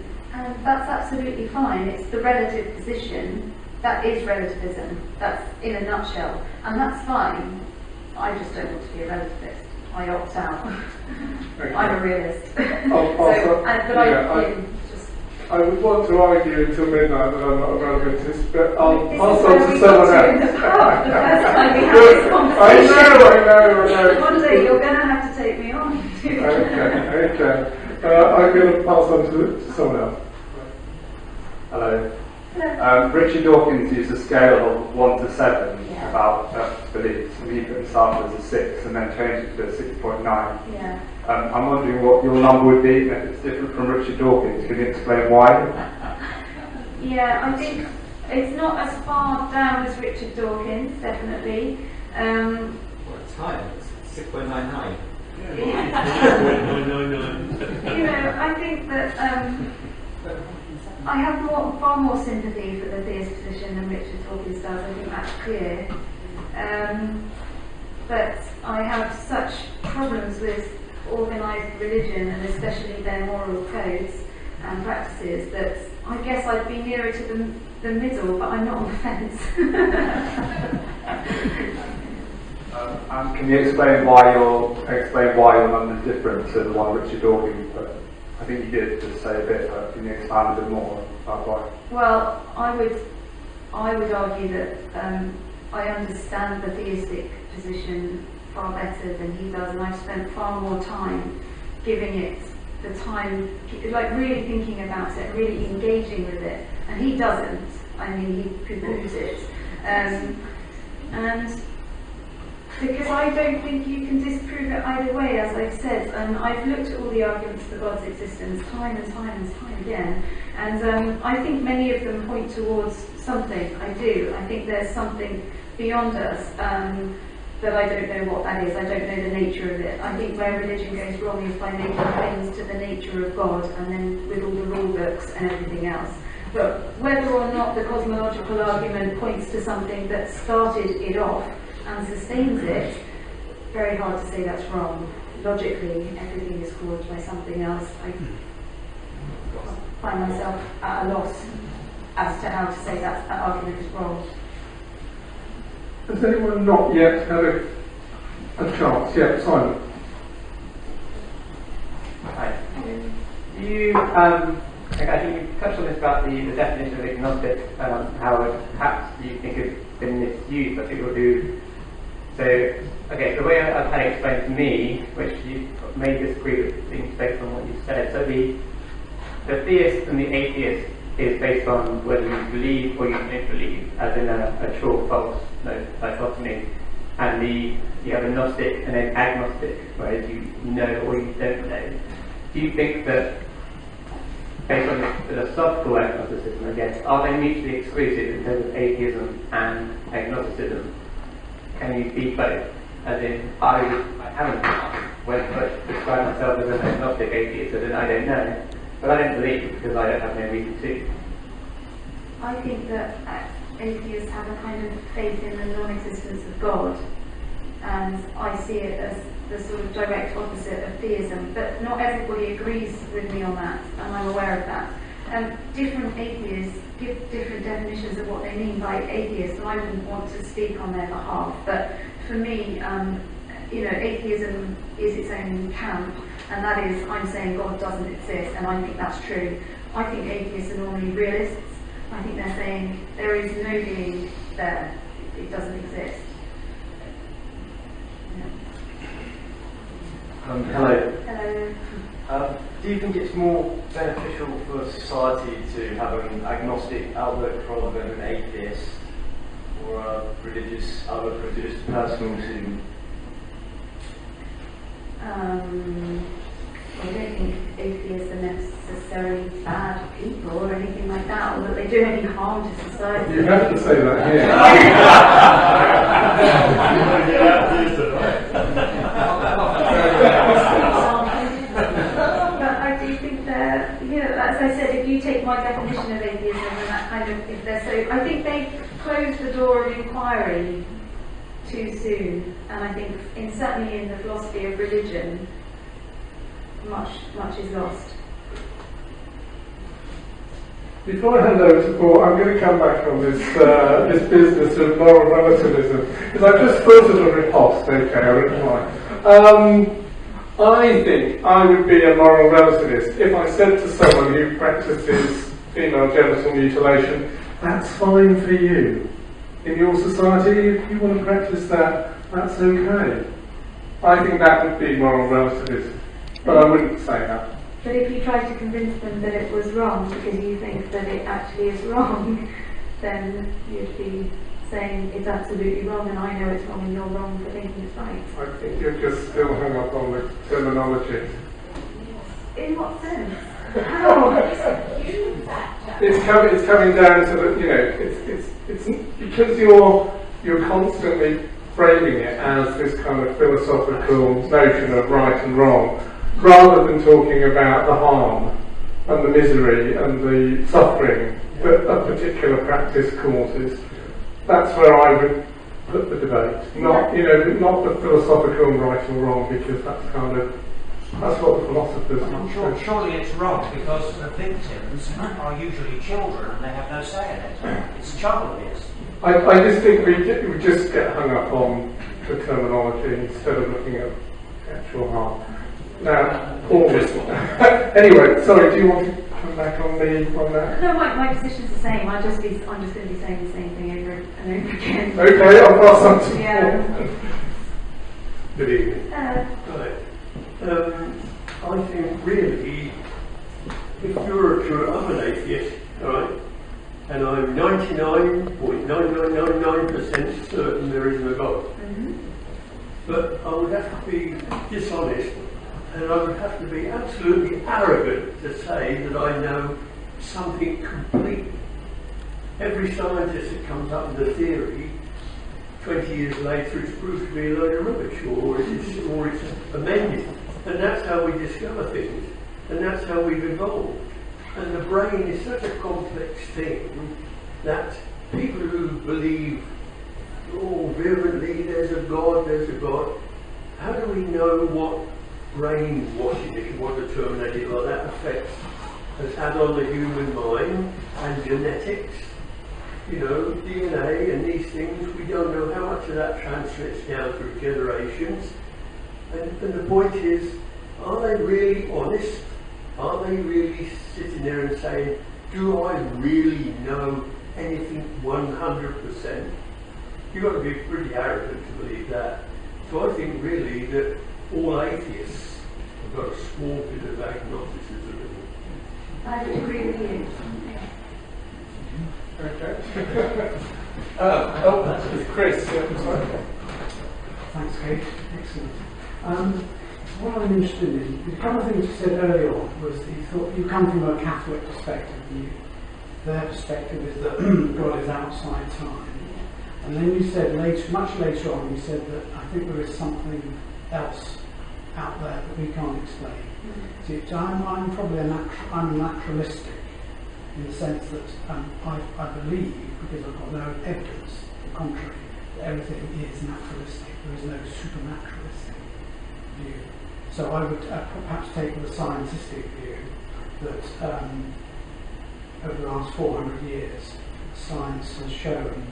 Speaker 4: That's absolutely fine. It's the relative position. That is relativism. That's in a nutshell, and that's fine. I just don't want to be a relativist. I opt out. Okay. I'm a realist. I
Speaker 1: would want to argue until midnight that I'm not a relativist, but I'll pass on to someone else. I know.
Speaker 4: One day you're going to have to take me on.
Speaker 1: Okay. I'm going to pass on to someone else. Hello.
Speaker 13: Richard Dawkins used a scale of 1 to 7
Speaker 4: Yeah.
Speaker 13: about beliefs, and he put himself as a 6 and then changed it to a 6.9.
Speaker 4: Yeah.
Speaker 13: I'm wondering what your number would be, and if it's different from Richard Dawkins. Can you explain why?
Speaker 4: Yeah, I think it's not as far down as Richard Dawkins, definitely.
Speaker 7: Well, it's higher. It's 6.99.
Speaker 4: You know, I think that I have far more sympathy for the theist position than Richard Dawkins does. I think that's clear. But I have such problems with organised religion, and especially their moral codes and practices, that I guess I'd be nearer to the middle, but I'm not on the fence.
Speaker 13: And can you explain why your number's different to the one Richard Dawkins put? I think you did just say a bit, but can you expand a bit more about why?
Speaker 4: Well, I would argue that I understand the theistic position far better than he does, and I've spent far more time giving it the time, like really thinking about it, really engaging with it, and he doesn't. I mean, he poo-poos it, and because I don't think you can disprove it either way, as I've said. I've looked at all the arguments for God's existence time and time and time again, and I think many of them point towards something. I do. I think there's something beyond us, but I don't know what that is. I don't know the nature of it. I think where religion goes wrong is by making claims to the nature of God, and then with all the rule books and everything else. But whether or not the cosmological argument points to something that started it off and sustains it, very hard to say that's wrong. Logically, everything is caused by something else. I find myself at a loss as to how to say that argument is wrong.
Speaker 1: Has anyone not yet had a chance? Yeah, Simon.
Speaker 14: Hi. You, I think you touched on this about the definition of agnostic, how perhaps you think it's been misused by people who. So, okay, the way I've had it explained to me, which you may disagree with things based on what you said. So the theist and the atheist is based on whether you believe or you don't believe, as in a true or false dichotomy. And you have a Gnostic and an agnostic, whereas you know or you don't know. Do you think that, based on the philosophical agnosticism, I guess, are they mutually exclusive in terms of atheism and agnosticism? Can you be both? As in, I haven't described myself as an agnostic atheist, as in I don't know, but I don't believe because I don't have no reason to.
Speaker 4: I think that atheists have a kind of faith in the non-existence of God, and I see it as the sort of direct opposite of theism, but not everybody agrees with me on that, and I'm aware of that. Different atheists give different definitions of what they mean by atheist, and I wouldn't want to speak on their behalf, but for me, atheism is its own camp, and that is, I'm saying God doesn't exist, and I think that's true. I think atheists are normally realists. I think they're saying there is no being there, it doesn't exist.
Speaker 14: Hello.
Speaker 4: Hello.
Speaker 15: Do you think it's more beneficial for society to have an agnostic outlook rather than an atheist, or a religious outlook for a religious person to?
Speaker 4: I don't think atheists are necessarily bad people or anything like that, or that they do any harm to society.
Speaker 1: You have to say that here.
Speaker 4: But I do think that, as I said, if you take my definition of atheism and that kind of, if they're so, I think they close the door of inquiry too soon, and I think certainly in the philosophy of religion, much is lost.
Speaker 1: Before I hand over to Paul, I'm going to come back on this this business of moral relativism, because I've just quoted a riposte, okay, I wouldn't mind. I think I would be a moral relativist if I said to someone who practices female genital mutilation, that's fine for you. In your society, if you want to practice that, that's okay. I think that would be moral relativism, but I wouldn't say that.
Speaker 4: But if you try to convince them that it was wrong because you think that it actually is wrong, then you'd be saying it's absolutely wrong and I know it's wrong and you're wrong for thinking it's right.
Speaker 1: I think you're just still hung up on the terminology.
Speaker 4: In what sense?
Speaker 1: It's coming down to the, it's because you're constantly framing it as this kind of philosophical notion of right and wrong, rather than talking about the harm and the misery and the suffering that a particular practice causes. That's where I would put the debate. Not the philosophical right or wrong, because that's what the philosophers.
Speaker 16: Surely it's wrong because the victims are usually children and they have no say in it. It's child abuse.
Speaker 1: I just think we just get hung up on the terminology instead of looking at actual harm. Now, anyway, sorry, do you want to come back on that?
Speaker 4: No, my position's the same. I'm just going to be saying the same thing over and over again.
Speaker 1: Okay, I'll pass on to
Speaker 4: you.
Speaker 1: Good evening.
Speaker 17: Right. I think really, if you're a true, I'm an atheist, right? And I'm 99.9999% certain there isn't a God.
Speaker 4: Mm-hmm.
Speaker 17: But I would have to be dishonest, and I would have to be absolutely arrogant to say that I know something complete. Every scientist that comes up with a theory, 20 years later it's proved to be a load of rubbish, or it's amended. And that's how we discover things, and that's how we've evolved. And the brain is such a complex thing that people who believe, vehemently, there's a God, how do we know what brainwashing, if you want to terminate it like that, effects has had on the human mind and genetics? DNA and these things, we don't know how much of that transmits down through generations. And the point is, are they really honest? Are they really sitting there and saying, do I really know anything 100%? You've got to be pretty arrogant to believe that. So I think really that all atheists have got a small bit of agnosticism in them.
Speaker 4: I would agree with you.
Speaker 1: Okay. Chris, sorry.
Speaker 12: Thanks, Kate. Excellent. What I'm interested in, a couple of things you said earlier on was that you thought you come from a Catholic perspective. Their perspective is that God is outside time. And then you said much later on, you said that I think there is something else out there that we can't explain. So I'm probably I'm naturalistic in the sense that I believe, because I've got no evidence to the contrary, that everything is naturalistic. There is no supernaturalistic view. So I would perhaps take the scientific view that over the last 400 years, science has shown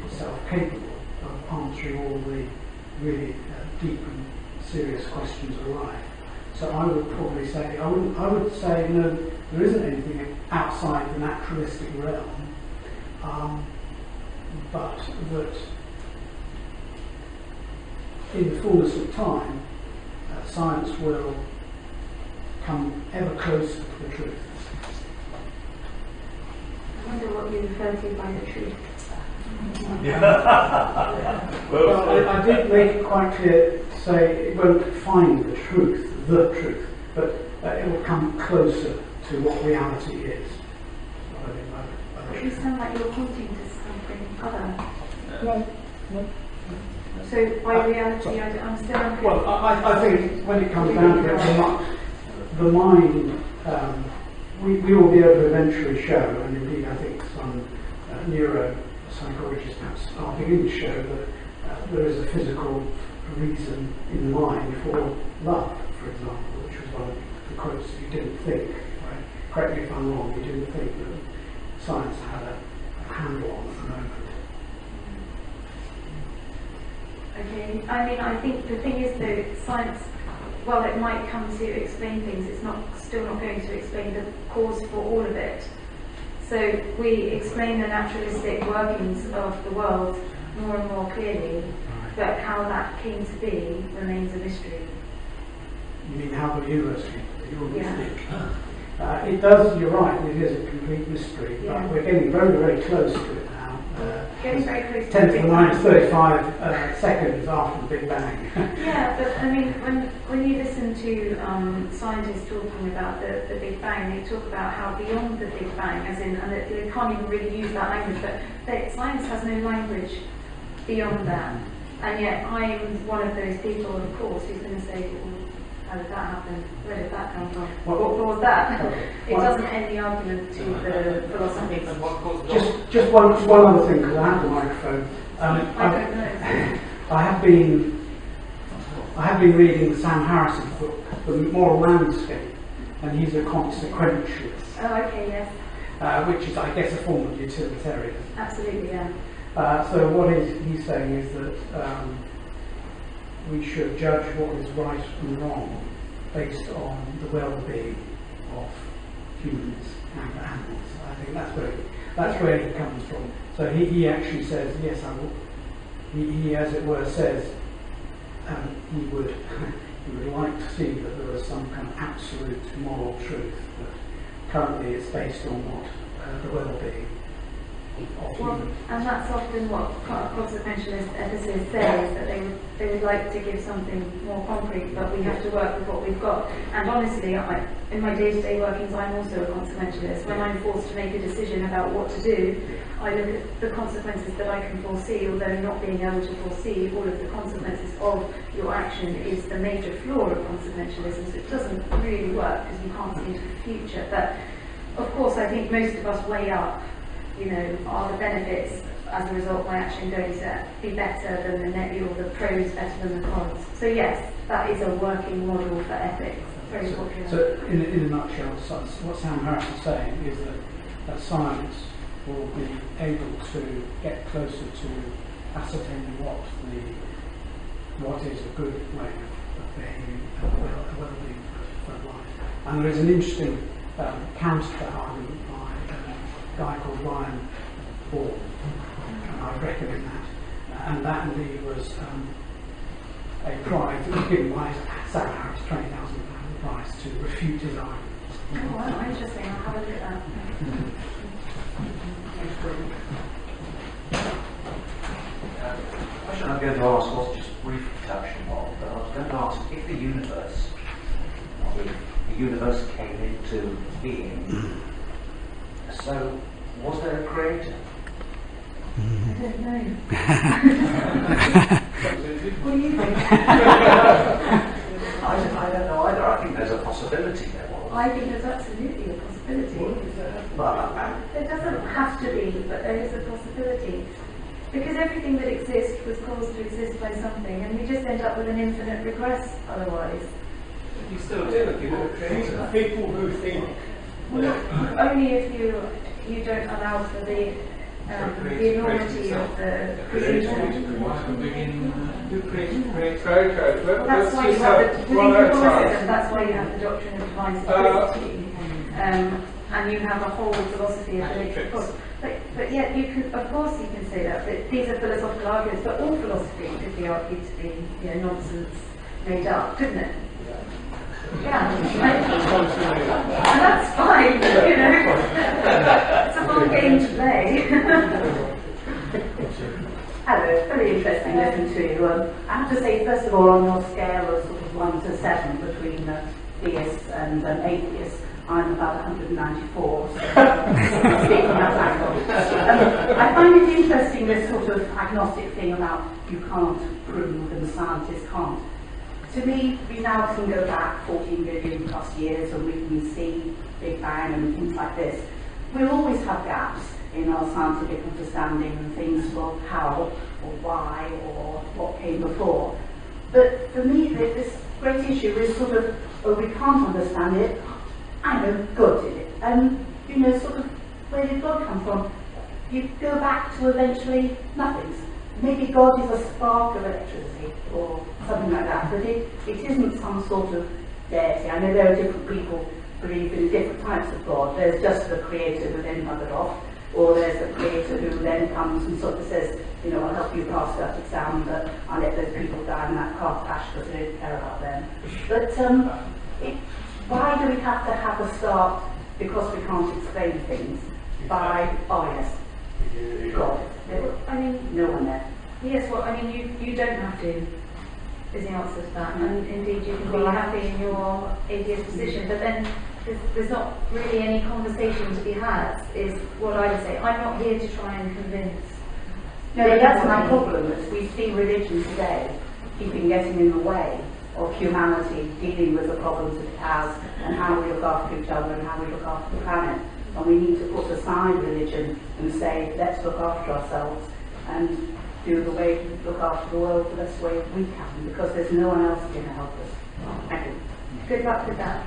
Speaker 12: itself capable of answering all the really deep and serious questions of life. So I would probably say, I would say, no, there isn't anything outside the naturalistic realm, but that in the fullness of time, science will come ever closer to the truth.
Speaker 4: I wonder what you refer to by the truth.
Speaker 12: Well, I did make it quite clear to say it won't find the truth, but it will come closer to what reality is.
Speaker 4: You sound like you're pointing to something other. No. So by reality, I'm still unclear.
Speaker 12: Well, I think when it comes down to it, the mind, we will be able to eventually show, and indeed I think some neuropsychologists perhaps are beginning to show that there is a physical reason in the mind for love, for example, which was one of the quotes that you didn't think, right? Correct me if I'm wrong, you didn't think that science had a handle on at the moment.
Speaker 4: Okay, I mean, I think the thing is though, science, while it might come to explain things, it's still not going to explain the cause for all of it. So we explain the naturalistic workings of the world more and more clearly, but how that came to be remains a mystery.
Speaker 12: You mean how the universe came to be?
Speaker 17: or mystic.
Speaker 5: It does, you're right, it is a complete mystery, but we're getting very, very close to it now.
Speaker 4: Getting very close to
Speaker 5: 10 to the minus 35 seconds after the Big Bang.
Speaker 4: Yeah, but I mean, when you listen to scientists talking about the Big Bang, they talk about how beyond the Big Bang, as in, and they can't even really use that language, but science has no language beyond that. And yet I'm one of those people, of course, who's going to say, well, how did that happen? Where did that come from? What caused that? It doesn't end the argument to the philosophy.
Speaker 5: Just one other thing, because I have the microphone.
Speaker 4: I don't know.
Speaker 5: I have been reading Sam Harris's book, The Moral Landscape, and he's a consequentialist.
Speaker 4: Oh, okay, yes.
Speaker 5: Which is, I guess, a form of utilitarianism.
Speaker 4: Absolutely, yeah.
Speaker 5: So what he's saying is that we should judge what is right and wrong based on the well-being of humans and animals. I think that's where he comes from. So he actually says, yes, I will. He as it were says he would like to see that there was some kind of absolute moral truth, but currently it's based on what the well-being of humans.
Speaker 4: And that's often what consequentialist ethicists say, is that they would like to give something more concrete, but we have to work with what we've got. And honestly, in my day-to-day workings, I'm also a consequentialist. When I'm forced to make a decision about what to do, I look at the consequences that I can foresee, although not being able to foresee all of the consequences of your action is the major flaw of consequentialism. So it doesn't really work because you can't see into the future. But of course, I think most of us weigh up, are the benefits as a result of my action going to be better than the net, or the pros better than the cons. So yes, that is a working model for ethics. Very popular.
Speaker 5: So in a nutshell, what Sam Harris is saying is that science will be able to get closer to ascertaining what is a good way of behaving and well-being for life. And there is an interesting counter to that argument by a guy called Ryan Bournemouth, and I'd recommend that. And that indeed was a prize that was given by Sam Harris, £20,000 prize to refute his argument.
Speaker 4: Oh, wow, interesting. I'll have a look at that.
Speaker 16: The question I'm going to ask was just briefly touching on, but I was going to ask if the universe came into being, so was there a creator?
Speaker 4: I don't know. What do you think?
Speaker 16: I don't know either. I think there's a possibility there was.
Speaker 4: I think there's absolutely a possibility. There doesn't have to be, but there is a possibility. Because everything that exists was caused to exist by something, and we just end up with an infinite regress otherwise.
Speaker 17: You still do, people who think.
Speaker 4: Well, only if you don't allow for the enormity of the creation. That's why you have the doctrine of divine simplicity, and you have a whole philosophy of the nature of God. But yet, of course, you can say that. But these are philosophical arguments. But all philosophy could be argued to be nonsense made up, couldn't it? Yeah, and that's fine. It's a fun game to play.
Speaker 3: Hello, it's very interesting listening to you. I have to say, first of all, on your scale of sort of 1 to 7 between theists and atheists, I'm about 194. So speaking that angle, I find it interesting, this sort of agnostic thing about you can't prove and scientists can't. To me, we now can go back 14 billion plus years and we can see Big Bang and things like this. We'll always have gaps in our scientific understanding and things for how or why or what came before. But for me, this great issue is sort of, we can't understand it. I know God did it. And, sort of, where did God come from? You go back to eventually nothings. Maybe God is a spark of electricity or something like that, but it isn't some sort of deity. I know there are different people believe in different types of God. There's just the creator who then buggered off, or there's a creator who then comes and sort of says, I'll help you pass that exam, but I'll let those people die in that car crash because I don't care about them. But why do we have to have a start because we can't explain things by bias? God.
Speaker 4: I mean,
Speaker 3: no one there.
Speaker 4: Yes, well, I mean, you don't have to, is the answer to that. And indeed, you can be happy in your atheist position, but then there's not really any conversation to be had, is what I would say. I'm not here to try and convince.
Speaker 3: No, but that's my problem, is we see religion today keeping getting in the way of humanity dealing with the problems it has and how we look after each other and how we look after the planet. And we need to put aside religion and say, let's look after ourselves and do the way to look after the world the best way we can, because there's no one else going to help us. Thank you.
Speaker 4: Good luck with that.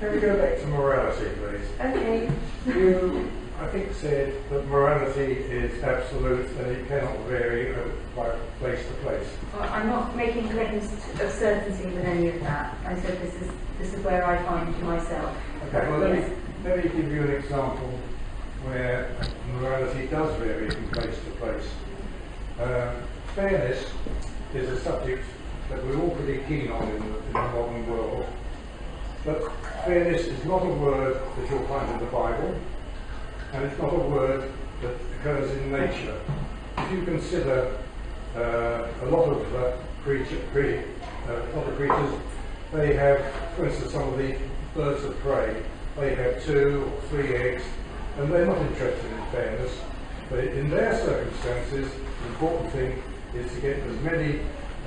Speaker 2: Can we go back to morality, please?
Speaker 4: Okay.
Speaker 2: You, I think, said that morality is absolute and it cannot vary by place to place.
Speaker 4: Well, I'm not making claims of certainty with any of that. I said this is where I find myself.
Speaker 2: Okay, well let me give you an example where morality does vary from place to place. Fairness is a subject that we're all pretty keen on in the modern world, but fairness is not a word that you'll find in the Bible, and it's not a word that occurs in nature. If you consider a lot of creatures, they have, for instance, some of the birds of prey, they have 2 or 3 eggs, and they're not interested in fairness. But in their circumstances, the important thing is to get as many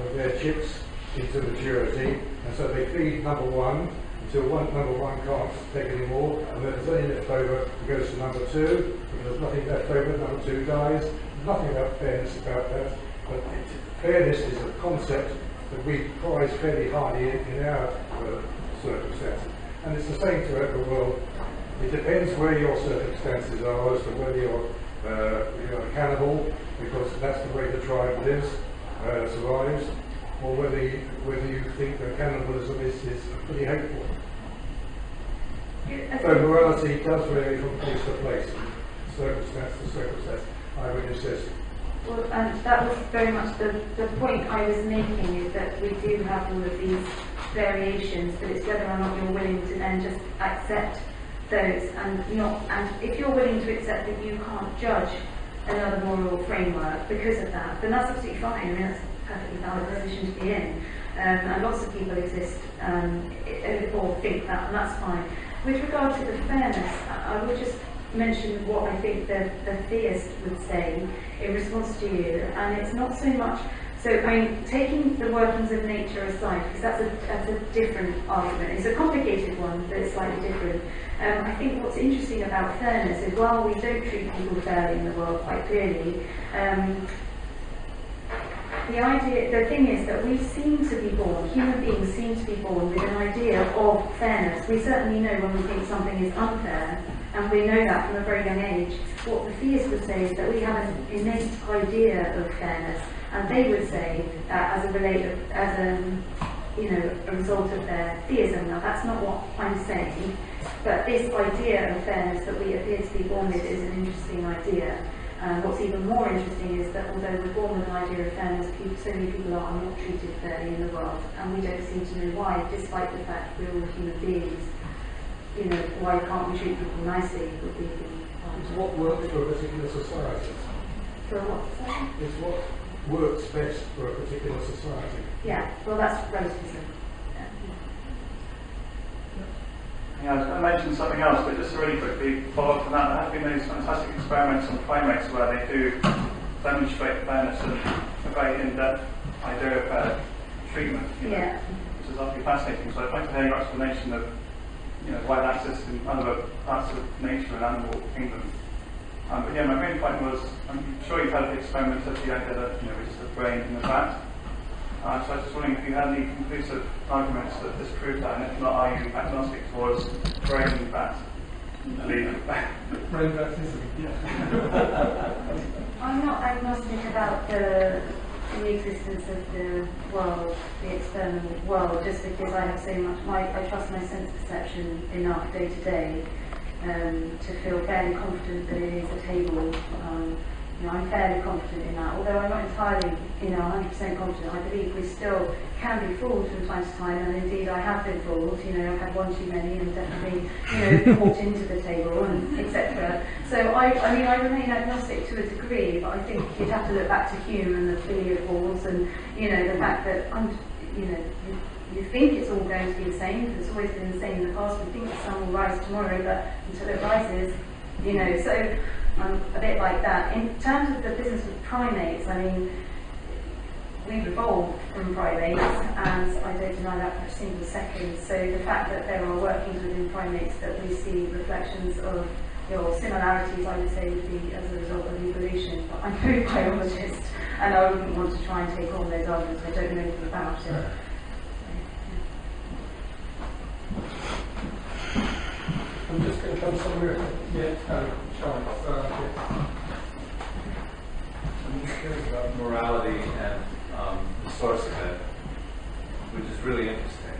Speaker 2: of their chicks into maturity, and so they feed number 1 until number 1 can't take any more, and then there's only left over, it goes to number 2. If there's nothing left over, number 2 dies. There's nothing about fairness about that, but fairness is a concept that we prize fairly highly in our circumstances. And it's the same throughout the world. It depends where your circumstances are as to whether you're a cannibal, because that's the way the tribe lives, survives, or whether you think that cannibalism is pretty hateful. So morality does vary from place to place, circumstance to circumstance, I would insist.
Speaker 4: Well, and that was very much the point I was making, is that we do have all of these variations, but it's whether or not you're willing to then just accept those and if you're willing to accept that you can't judge another moral framework because of that, then that's absolutely fine. I mean, that's a perfectly valid position to be in. And lots of people exist or think that, and that's fine. With regard to the fairness, I will just mention what I think the theist would say in response to you, and it's not so much. So, I mean, taking the workings of nature aside, because that's a different argument. It's a complicated one, but it's slightly different. I think what's interesting about fairness is, while we don't treat people fairly in the world quite clearly, the thing is that we seem to be born, human beings seem to be born with an idea of fairness. We certainly know when we think something is unfair, and we know that from a very young age. What the theist would say is that we have an innate idea of fairness, and they would say as a result of their theism. Now, that's not what I'm saying, but this idea of fairness that we appear to be born with is an interesting idea. What's even more interesting is that although we're born with an idea of fairness, so many people are not treated fairly in the world, and we don't seem to know why, despite the fact we're all human beings. Why can't we treat people nicely? Would be
Speaker 2: It's what works for a particular society.
Speaker 4: For what?
Speaker 2: It's what works best for a particular society.
Speaker 4: Yeah, well, that's relativism.
Speaker 13: Yeah, I was going to mention something else, but just to really quickly follow up on that, there have been those fantastic experiments on primates where they do demonstrate fairness and a very in-depth idea of fair treatment, which is absolutely fascinating. So I'd like to hear your explanation of why that exists in other parts of nature and animal kingdom. But yeah, my main point was, I'm sure you've had the experiment of the idea that we're just a brain in a vat. So I was just wondering if you had any conclusive arguments that disprove that, and if not, are you agnostic towards brain in vat?
Speaker 1: Brain baptism,
Speaker 4: I'm not agnostic about the existence of the world, the external world, just because I have so much, I trust my sense perception enough day to day to feel fairly confident that it is a table
Speaker 3: I'm fairly confident in that, although I'm not entirely 100% confident. I believe we still can be fooled from time to time, and indeed I have been fooled. I've had one too many and definitely walked into the table and etc. So I remain agnostic to a degree, but I think you'd have to look back to Hume and the Billiard balls and the fact that you think it's all going to be the same, because it's always been the same in the past. We think the sun will rise tomorrow, but until it rises, so I'm a bit like that. In terms of the business with primates, we've evolved from primates, and I don't deny that for a single second. So the fact that there are workings within primates that we see reflections of similarities, I would say, would be as a result of evolution. But I'm no biologist, and I wouldn't want to try and take on those arguments. I don't know anything about it.
Speaker 1: I'm just going to come somewhere.
Speaker 18: I'm just curious about morality and the source of it, which is really interesting.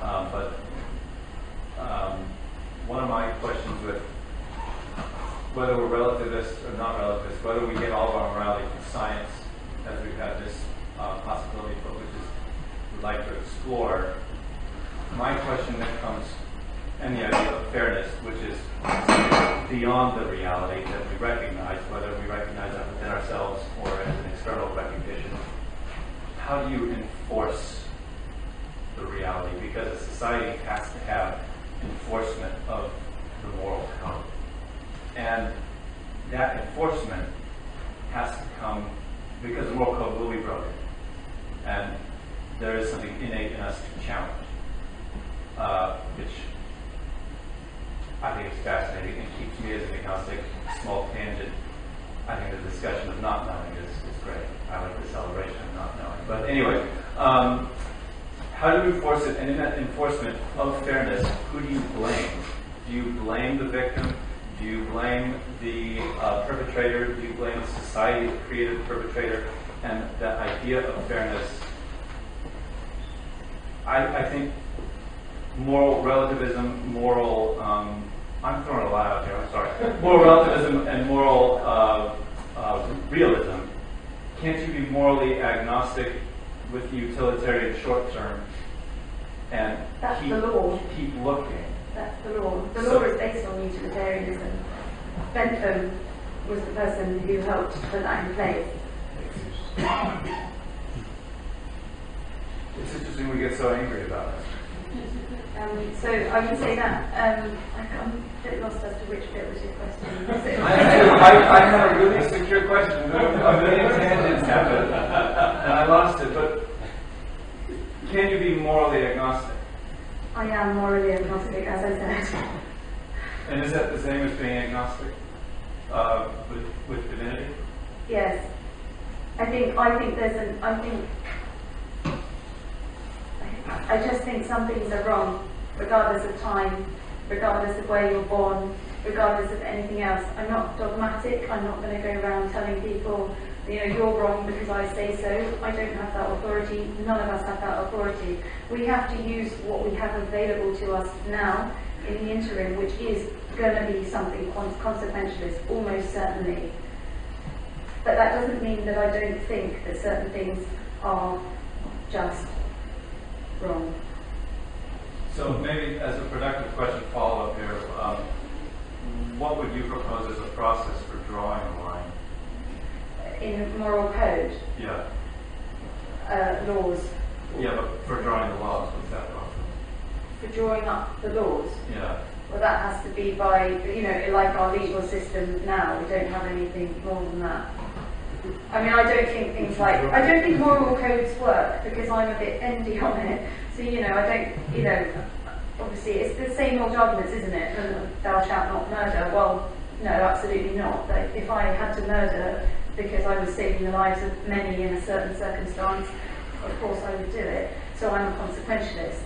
Speaker 18: But one of my questions with whether we're relativists or not relativists, whether we get all of our morality from science, as we've had this possibility, but which is we'd like to explore. My question then comes, and the idea of fairness, which is beyond the reality that we recognize, whether we recognize that within ourselves or as an external recognition. How do you enforce the reality? Because a society has to have enforcement of the moral code. And that enforcement has to come because the moral code will be broken. And there is something innate in us to challenge, which I think is fascinating and keeps me as an agnostic. Small tangent. I think the discussion of not knowing is great. I like the celebration of not knowing. But anyway, how do you enforce it? And in that enforcement of fairness, who do you blame? Do you blame the victim? Do you blame the perpetrator? Do you blame the society that created the perpetrator? And that idea of fairness, I think moral relativism, I'm throwing a lot out here, I'm sorry. Moral relativism and moral realism. Can't you be morally agnostic with utilitarian short term and keep looking?
Speaker 3: That's the law. The law is based on utilitarianism. Bentham was the person who helped put that in place.
Speaker 18: It's interesting we get so angry about it.
Speaker 3: So I would say that I'm a bit lost as to which bit was your question.
Speaker 18: I had a really secure question. A million tangents happened, and I lost it. But can you be morally agnostic?
Speaker 3: I am morally agnostic, as I said.
Speaker 18: And is that the same as being agnostic with divinity?
Speaker 3: Yes. I just think some things are wrong, regardless of time, regardless of where you're born, regardless of anything else. I'm not dogmatic. I'm not going to go around telling people, you're wrong because I say so. I don't have that authority. None of us have that authority. We have to use what we have available to us now in the interim, which is going to be something consequentialist, almost certainly. But that doesn't mean that I don't think that certain things are just wrong.
Speaker 18: So maybe as a productive question follow-up here, what would you propose as a process for drawing a line?
Speaker 3: In moral code?
Speaker 18: Yeah.
Speaker 3: Laws?
Speaker 18: Yeah, but for drawing the laws, what's that process?
Speaker 3: For drawing up the laws?
Speaker 18: Yeah.
Speaker 3: Well, that has to be by, like our legal system now, we don't have anything more than that. I don't think I don't think moral codes work because I'm a bit endy on it. So, obviously it's the same old arguments, isn't it? Thou shalt not murder. Well, no, absolutely not. But if I had to murder because I was saving the lives of many in a certain circumstance, of course I would do it. So I'm a consequentialist.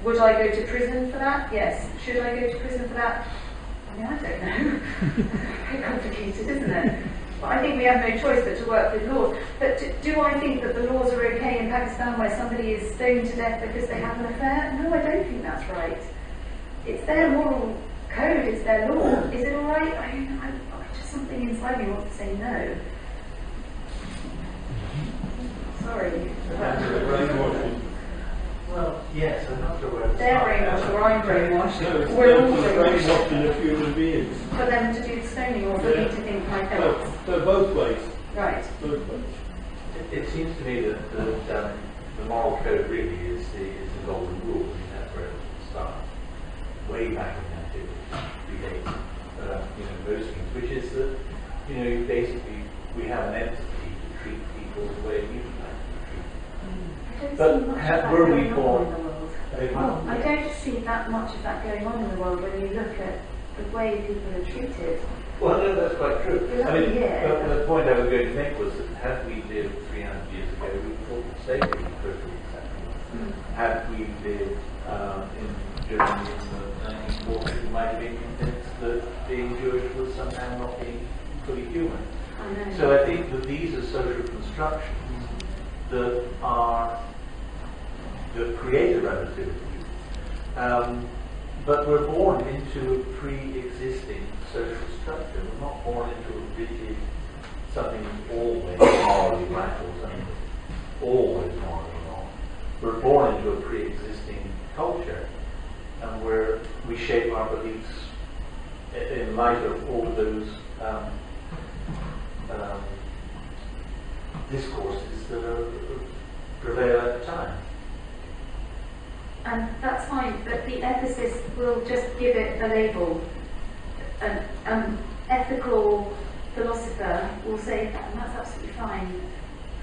Speaker 3: Would I go to prison for that? Yes. Should I go to prison for that? I don't know. Very complicated, isn't it? But I think we have no choice but to work with laws. But do I think that the laws are okay in Pakistan where somebody is stoned to death because they have an affair? No, I don't think that's right. It's their moral code, it's their law. Is it alright? Just something inside
Speaker 4: inside me wants to say no. Sorry.
Speaker 8: Well, yes, I'm not sure where to
Speaker 4: They're
Speaker 8: start.
Speaker 4: brainwashed, or I'm brainwashed.
Speaker 17: No,
Speaker 4: We're all
Speaker 17: brainwashed
Speaker 4: brainwashed.
Speaker 17: of human beings.
Speaker 4: For them to do the stoning or for me to think my thoughts.
Speaker 17: No, both ways.
Speaker 4: Right.
Speaker 17: Both ways.
Speaker 8: It seems to me that the moral code really is the golden rule. I mean, that's where it starts. Way back in antiquity, predates those things, which is that basically we have an entity to treat people the way we would like to be treated. But were we born?
Speaker 4: I don't see that much of that going on in the world when you look at the way people are treated.
Speaker 8: Well, no, that's quite true. I mean,
Speaker 4: Yeah.
Speaker 8: the point I was going to make was that had we lived 300 years ago, we thought that slavery was perfectly acceptable. Had we lived in Germany in the 1940s, we might have been convinced that being Jewish was somehow not being fully human. So I think that these are social constructions that create a relativity. But we're born into a pre-existing social structure. We're not born into a rigid, something always morally right or something always morally wrong. We're born into a pre-existing culture, and we shape our beliefs in light of all of those discourses that prevail at the time.
Speaker 4: And that's fine, but the ethicist will just give it a label. An ethical philosopher will say that, and that's absolutely fine,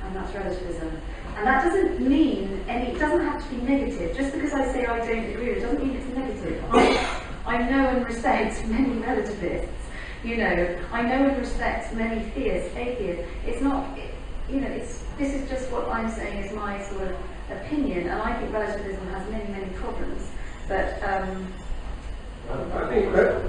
Speaker 4: and that's relativism. And that doesn't mean it doesn't have to be negative. Just because I say I don't agree with it doesn't mean it's negative. I know and respect many relativists. I know and respect many theists, atheists. It's not, this is just what I'm saying is my sort of opinion, and I think relativism has many, many problems. But
Speaker 1: I think that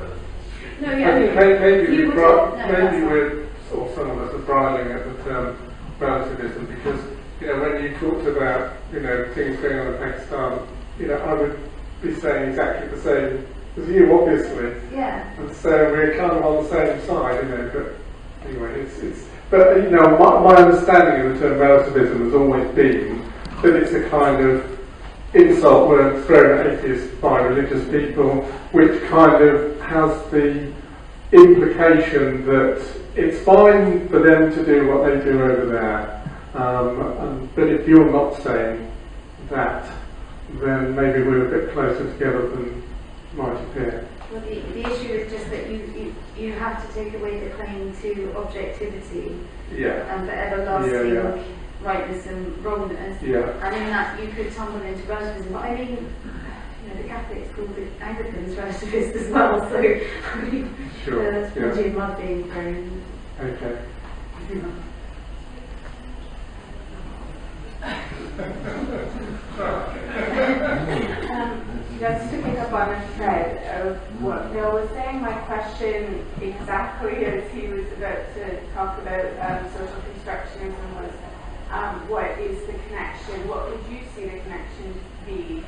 Speaker 4: no, yeah,
Speaker 1: I think maybe we're or some of us are bridling at the term relativism because when you talked about things going on in Pakistan, I would be saying exactly the same as you, obviously.
Speaker 4: Yeah.
Speaker 1: And so we're kind of on the same side, But anyway, But my understanding of the term relativism has always been that it's a kind of insult word thrown at atheists by religious people, which kind of has the implication that it's fine for them to do what they do over there, but if you're not saying that, then maybe we're a bit closer together than might appear.
Speaker 4: Well, the issue is just that you have to take away the claim to objectivity and the everlasting rightness and wrongness. And in that you could tumble into relativism. But I mean, the Catholics call the Anglicans relativist as well, so I mean, there's plenty of mud being thrown.
Speaker 1: Okay.
Speaker 19: Just to pick up on a thread of what Bill was saying, my question exactly as he was about to talk about social constructionism was what is the connection, what would you see the connection be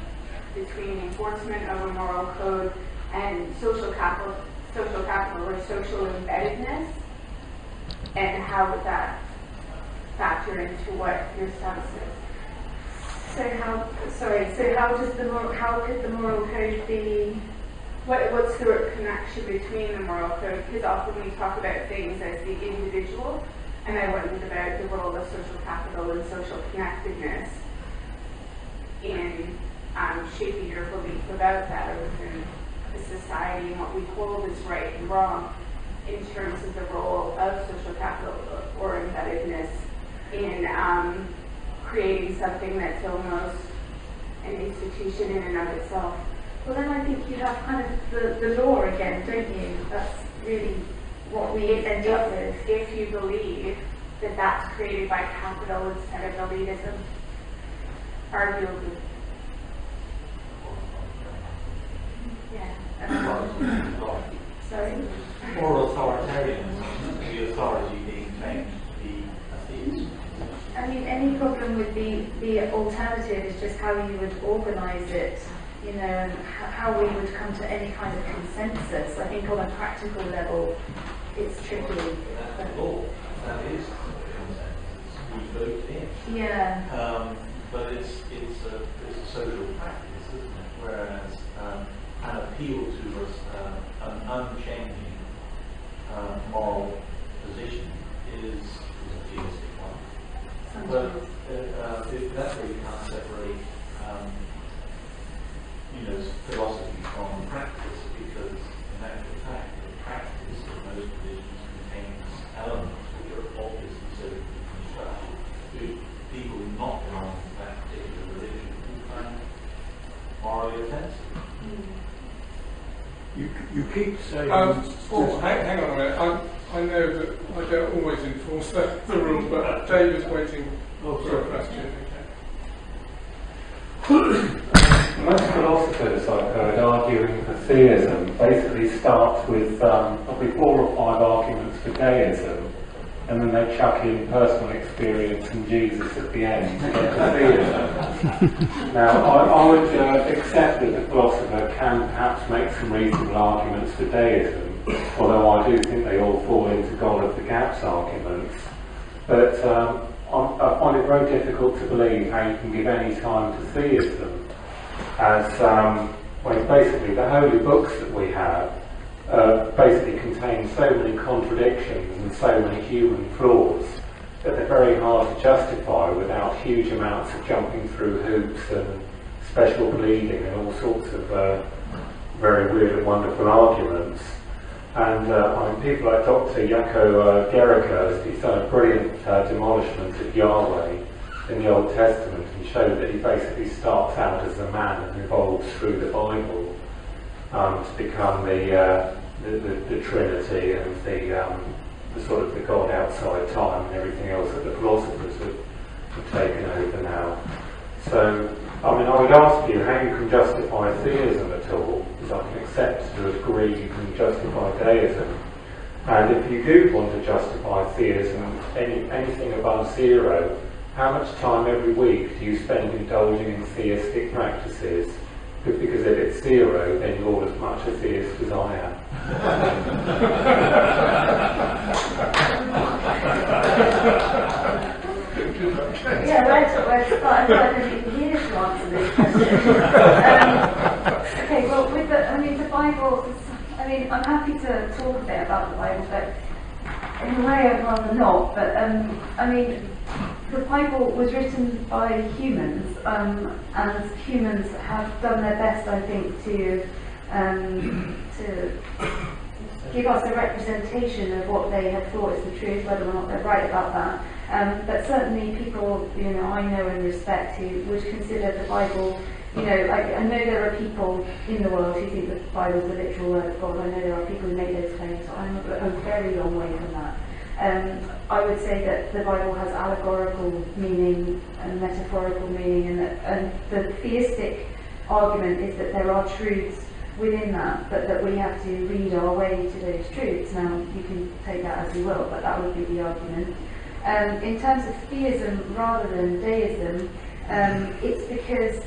Speaker 19: between enforcement of a moral code and social capital or social embeddedness, and how would that factor into what your stance is? So how could the moral code be? What's the connection between the moral code? Because often we talk about things as the individual, and I wondered about the role of social capital and social connectedness in shaping your belief about that within the society and what we hold is right and wrong in terms of the role of social capital or embeddedness in creating something that's almost an institution in and of itself.
Speaker 4: Well, then I think you have kind of the law again, don't you? That's really what we end up with.
Speaker 19: If you believe that that's created by capital instead of elitism, arguably.
Speaker 4: Sorry?
Speaker 8: Or authoritarianism, the authority being claimed to be atheist.
Speaker 4: I mean, any problem with the alternative is just how you would organise it, and how we would come to any kind of consensus. I think on a practical level,
Speaker 3: it's tricky.
Speaker 8: Law, that is the consensus. We vote in.
Speaker 3: Yeah.
Speaker 8: But it's a social practice, isn't it? Whereas an appeal to an unchanging moral position is a theistic one. But that's where you can't separate philosophy from practice, because in actual fact the practice of most religions contains elements which are obviously socially constructed. People who not belong to that particular religion will find morally offensive.
Speaker 17: You keep saying...
Speaker 1: hang on a minute. I know that I don't always enforce the rule, but Dave is waiting for a question.
Speaker 20: Most philosophers I've heard arguing for theism basically start with probably 4 or 5 arguments for deism, and then they chuck in personal experience and Jesus at the end to get to theism. Now, I would accept that the philosopher can perhaps make some reasonable arguments for deism, although I do think they all fall into God of the gaps arguments. But I find it very difficult to believe how you can give any time to theism, as when basically the holy books that we have basically contain so many contradictions and so many human flaws that they're very hard to justify without huge amounts of jumping through hoops and special pleading and all sorts of very weird and wonderful arguments. And people like Dr. Jaco Gericke, he's done a brilliant demolishment of Yahweh in the Old Testament, and showed that he basically starts out as a man and evolves through the Bible to become the Trinity and the sort of the God outside time and everything else that the philosophers have taken over now. So, I would ask you how you can justify theism at all, because I can accept to a degree you can justify deism. And if you do want to justify theism, anything above 0, how much time every week do you spend indulging in theistic practices? Because if it's 0, then you're as much a theist as I am.
Speaker 3: Yeah, where to start? I don't even here to answer this question. Okay, well, with the Bible, I'm happy to talk a bit about the Bible, but in a way I'd rather not. But the Bible was written by humans, and humans have done their best, I think, to give us a representation of what they had thought is the truth, whether or not they're right about that. But certainly people, I know and respect who would consider the Bible, I know there are people in the world who think the Bible is the literal word of God. I know there are people who make those claims. I'm a very long way from that. I would say that the Bible has allegorical meaning and metaphorical meaning, and the theistic argument is that there are truths within that, but that we have to read our way to those truths. Now, you can take that as you will, but that would be the argument. In terms of theism rather than deism, it's because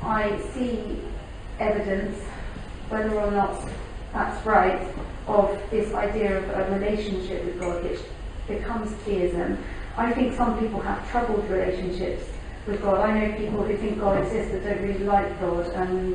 Speaker 3: I see evidence, whether or not that's right, of this idea of a relationship with God, which becomes theism. I think some people have troubled relationships with God. I know people who think God exists but don't really like God.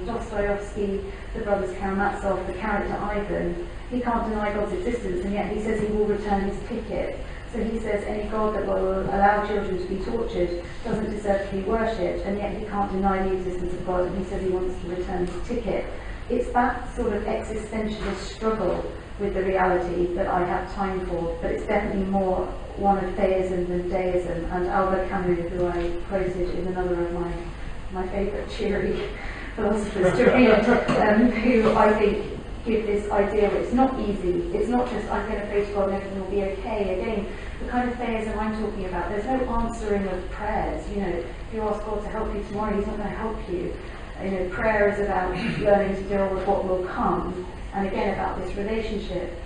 Speaker 3: Dostoevsky, the brothers Karamazov, the character Ivan, he can't deny God's existence, and yet he says he will return his ticket. So he says any God that will allow children to be tortured doesn't deserve to be worshipped, and yet he can't deny the existence of God, and he says he wants to return his ticket. It's that sort of existentialist struggle with the reality that I have time for, but it's definitely more one of theism than deism. And Albert Camus, who I quoted, is another of my favourite cheery philosophers to read, who I think give this idea that it's not easy. It's not just I'm going to pray to God and everything will be okay. Again, the kind of theism I'm talking about, there's no answering of prayers. If you ask God to help you tomorrow, he's not going to help you. Prayer is about learning to deal with what will come, and again about this relationship.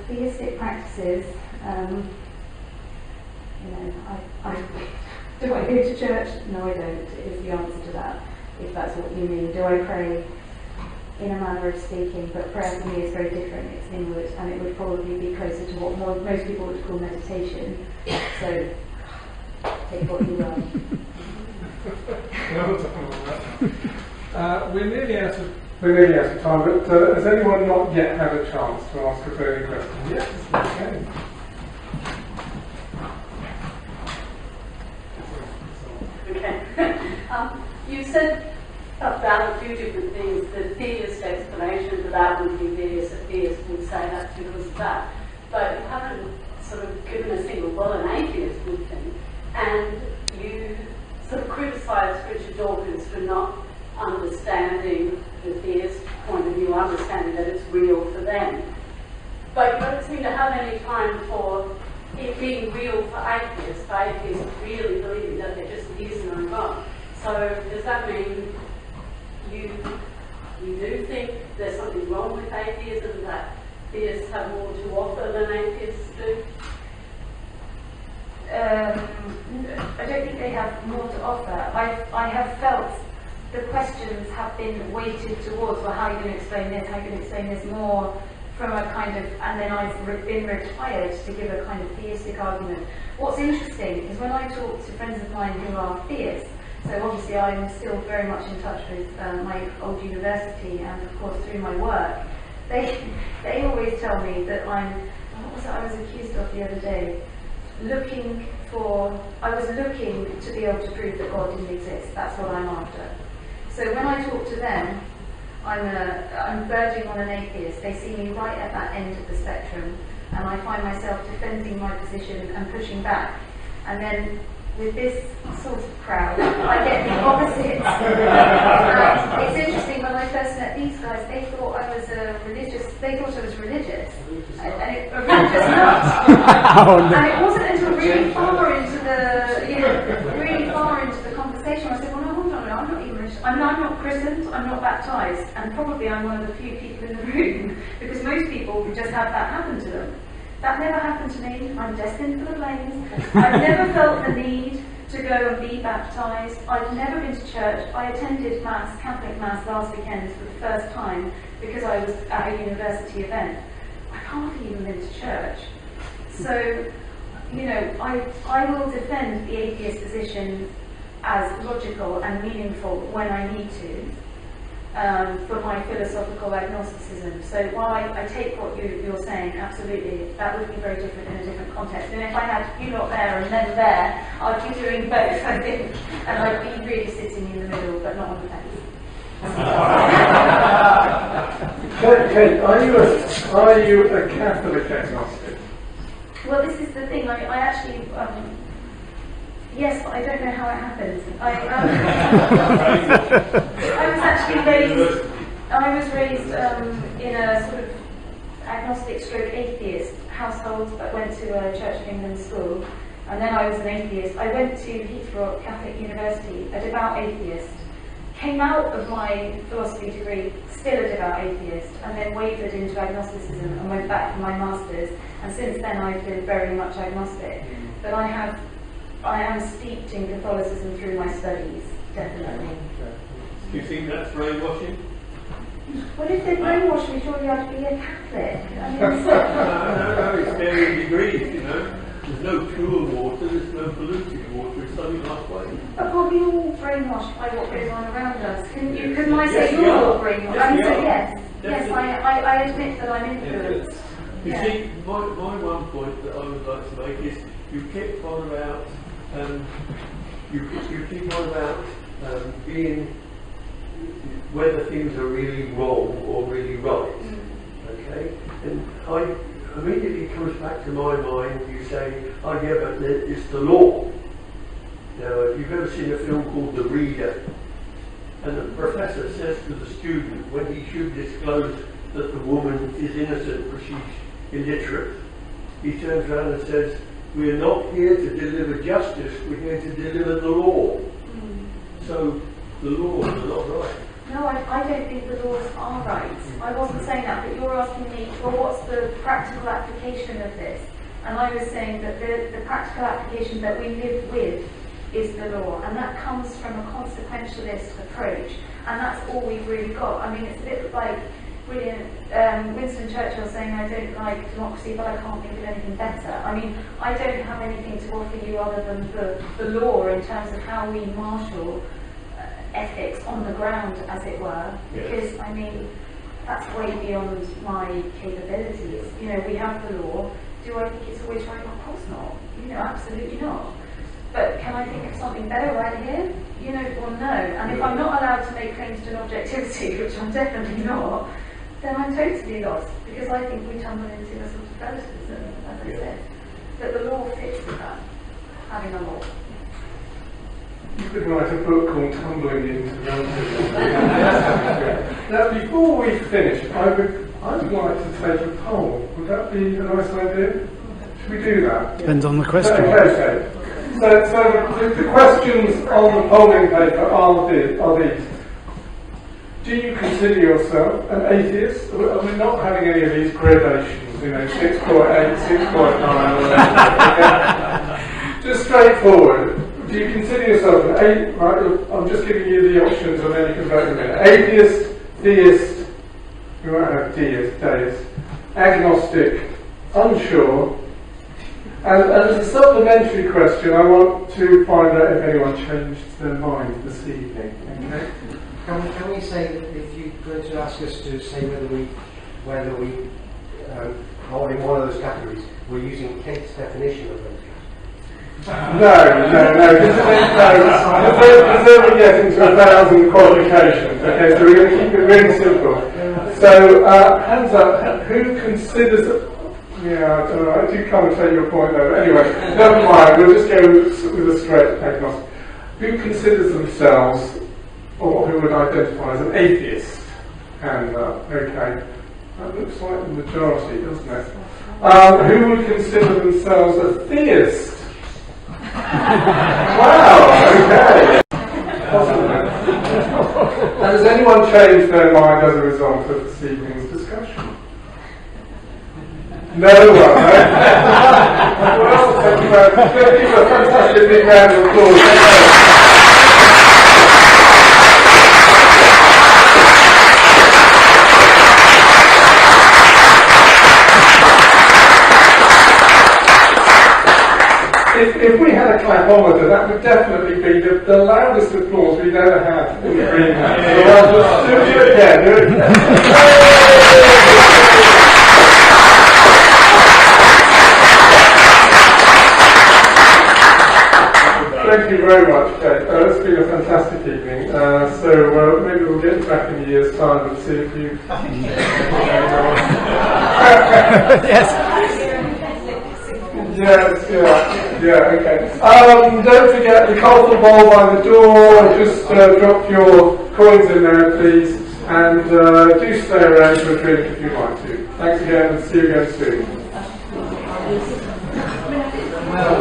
Speaker 3: Theistic practices, do I go to church? No, I don't, is the answer to that, if that's what you mean. Do I pray?
Speaker 21: in a manner of speaking, but prayer for me is very different. It's inward, and it would probably be closer to what most people would call meditation. So, take what you will.
Speaker 1: We're nearly out of time, but has anyone not yet had a chance to ask a burning question? Yes, okay.
Speaker 22: Okay. You said about a few different things. The theist explanation for that would be this, a theist would say that's because of that. But you haven't sort of given a single, well, an atheist would think. And you sort of criticised Richard Dawkins for not understanding the theist point of view, understanding that it's real for them. But you don't seem to have any time for it being real for atheists really believing that there just is no God. So does that mean you do think there's something wrong with atheism, that theists have more to offer than atheists do?
Speaker 21: I don't think they have more to offer. I have felt the questions have been weighted towards, well, how are you going to explain this, how are you going to explain this, more from a kind of, and then I've been required to give a kind of theistic argument. What's interesting is when I talk to friends of mine who are theists, so obviously I'm still very much in touch with my old university and of course through my work, they always tell me that what was it I was accused of the other day? I was looking to be able to prove that God didn't exist. That's what I'm after. So when I talk to them, I'm verging on an atheist. They see me right at that end of the spectrum, and I find myself defending my position and pushing back. And then with this sort of crowd, I get the opposite. And it's interesting, when I first met these guys, they thought I was religious. They thought I was religious, and a religious nut.
Speaker 5: Oh, no.
Speaker 21: And it wasn't until really far into the conversation I said, well, no, hold on, I'm not even religious. I'm not christened, I'm not baptised, and probably I'm one of the few people in the room, because most people would just have that happen to them. That never happened to me. I'm destined for the flames. I've never felt the need to go and be baptised. I've never been to church. I attended Mass, Catholic Mass, last weekend for the first time because I was at a university event. I've hardly even been to church. So, I will defend the atheist position as logical and meaningful when I need to, for my philosophical agnosticism. So while I take what you're saying, absolutely, that would be very different in a different context. And if I had you lot there and them there, I'd be doing both, I think, and I'd be really sitting in the middle, but not on the fence.
Speaker 1: Kate, are you a Catholic agnostic?
Speaker 21: Well, this is the thing. I actually, yes, but I don't know how it happened. I was raised in a sort of agnostic/atheist household, but went to a Church of England school, and then I was an atheist. I went to Heathrow Catholic University, a devout atheist. Came out of my philosophy degree still a devout atheist, and then wavered into agnosticism and went back for my master's. And since then, I've been very much agnostic. But I am steeped in Catholicism through my studies, definitely.
Speaker 17: Do you think that's brainwashing?
Speaker 21: Well, if they brainwash me, surely I have to be a Catholic. I mean,
Speaker 17: no, it's varying degrees, There's no pure water, there's no polluted water, it's only halfway.
Speaker 21: But are we all brainwashed by what goes on around us? Can I say you're all brainwashed? I say yes. Yes, I admit that I'm influenced.
Speaker 17: You see, my one point that I would like to make is you keep on about being whether things are really wrong or really right. Okay? And immediately comes back to my mind, you say, oh yeah, but it's the law. Now, if you've ever seen a film called The Reader, and the professor says to the student, when he should disclose that the woman is innocent because she's illiterate, he turns around and says, we're not here to deliver justice, we're here to deliver the law. So, the laws are not right.
Speaker 21: No, I don't think the laws are right. I wasn't saying that, but you're asking me, well, what's the practical application of this? And I was saying that the practical application that we live with is the law, and that comes from a consequentialist approach.
Speaker 4: and that's all we've really got. I mean, it's a bit like Winston Churchill saying, I don't like democracy, but I can't think of anything better. I mean, I don't have anything to offer you other than the law in terms of how we marshal ethics on the ground, as it were, because, I mean, that's way beyond my capabilities. You know, we have the law. Do I think it's always right? Of course not. You know, absolutely not. But can I think of something better right here? You know, well, no. And if I'm not allowed to make claims to an objectivity, which I'm definitely not, then I'm totally lost, because I think we tumble into a sort of relativism, as I said. But the law fits with that, having a law.
Speaker 1: You could write a book called Tumbling into Relativism. Now, before we finish, I would like to take a poll. Would that be a nice idea? Should we do that?
Speaker 5: Depends on the question.
Speaker 1: Okay. So the questions on the polling paper are these. Do you consider yourself an atheist? We're not having any of these gradations, you know, 6.8, 6.9. Just straightforward. Do you consider yourself an atheist? Right, I'm just giving you the options and then you can vote in a minute. Atheist, theist, we won't have deist, agnostic, unsure. And as a supplementary question, I want to find out if anyone changed their mind this evening. Okay?
Speaker 12: Can we say that if you're going to ask us to say whether we are in one of those categories, we're using Kate's definition of those?
Speaker 1: No, because then we get into 1,000 qualifications. Okay, so we're going to keep it really simple. So, hands up, who considers... Yeah, I don't know, I do kind of take your point though. Anyway, never mind, we'll just go with a straight agnostic. Who considers themselves, or who would identify as an atheist? Hand up, okay. That looks like the majority, doesn't it? Who would consider themselves a theist? Wow, okay. And has anyone changed their mind as a result of this evening's discussion? No one, right? Well, thank you very much. Give a fantastic big round of applause. If we had a clapometer, that would definitely be the loudest applause we've ever had in the greenhouse. So I'll just do it again. Thank you very much, Kate. It's been a fantastic evening. So maybe we'll get back in a year's time and see if you...
Speaker 5: Yes.
Speaker 1: Yeah, okay. Don't forget the colourful bowl by the door. Just drop your coins in there, please. And do stay around for a drink if you'd like to. Thanks again and see you again soon. Well,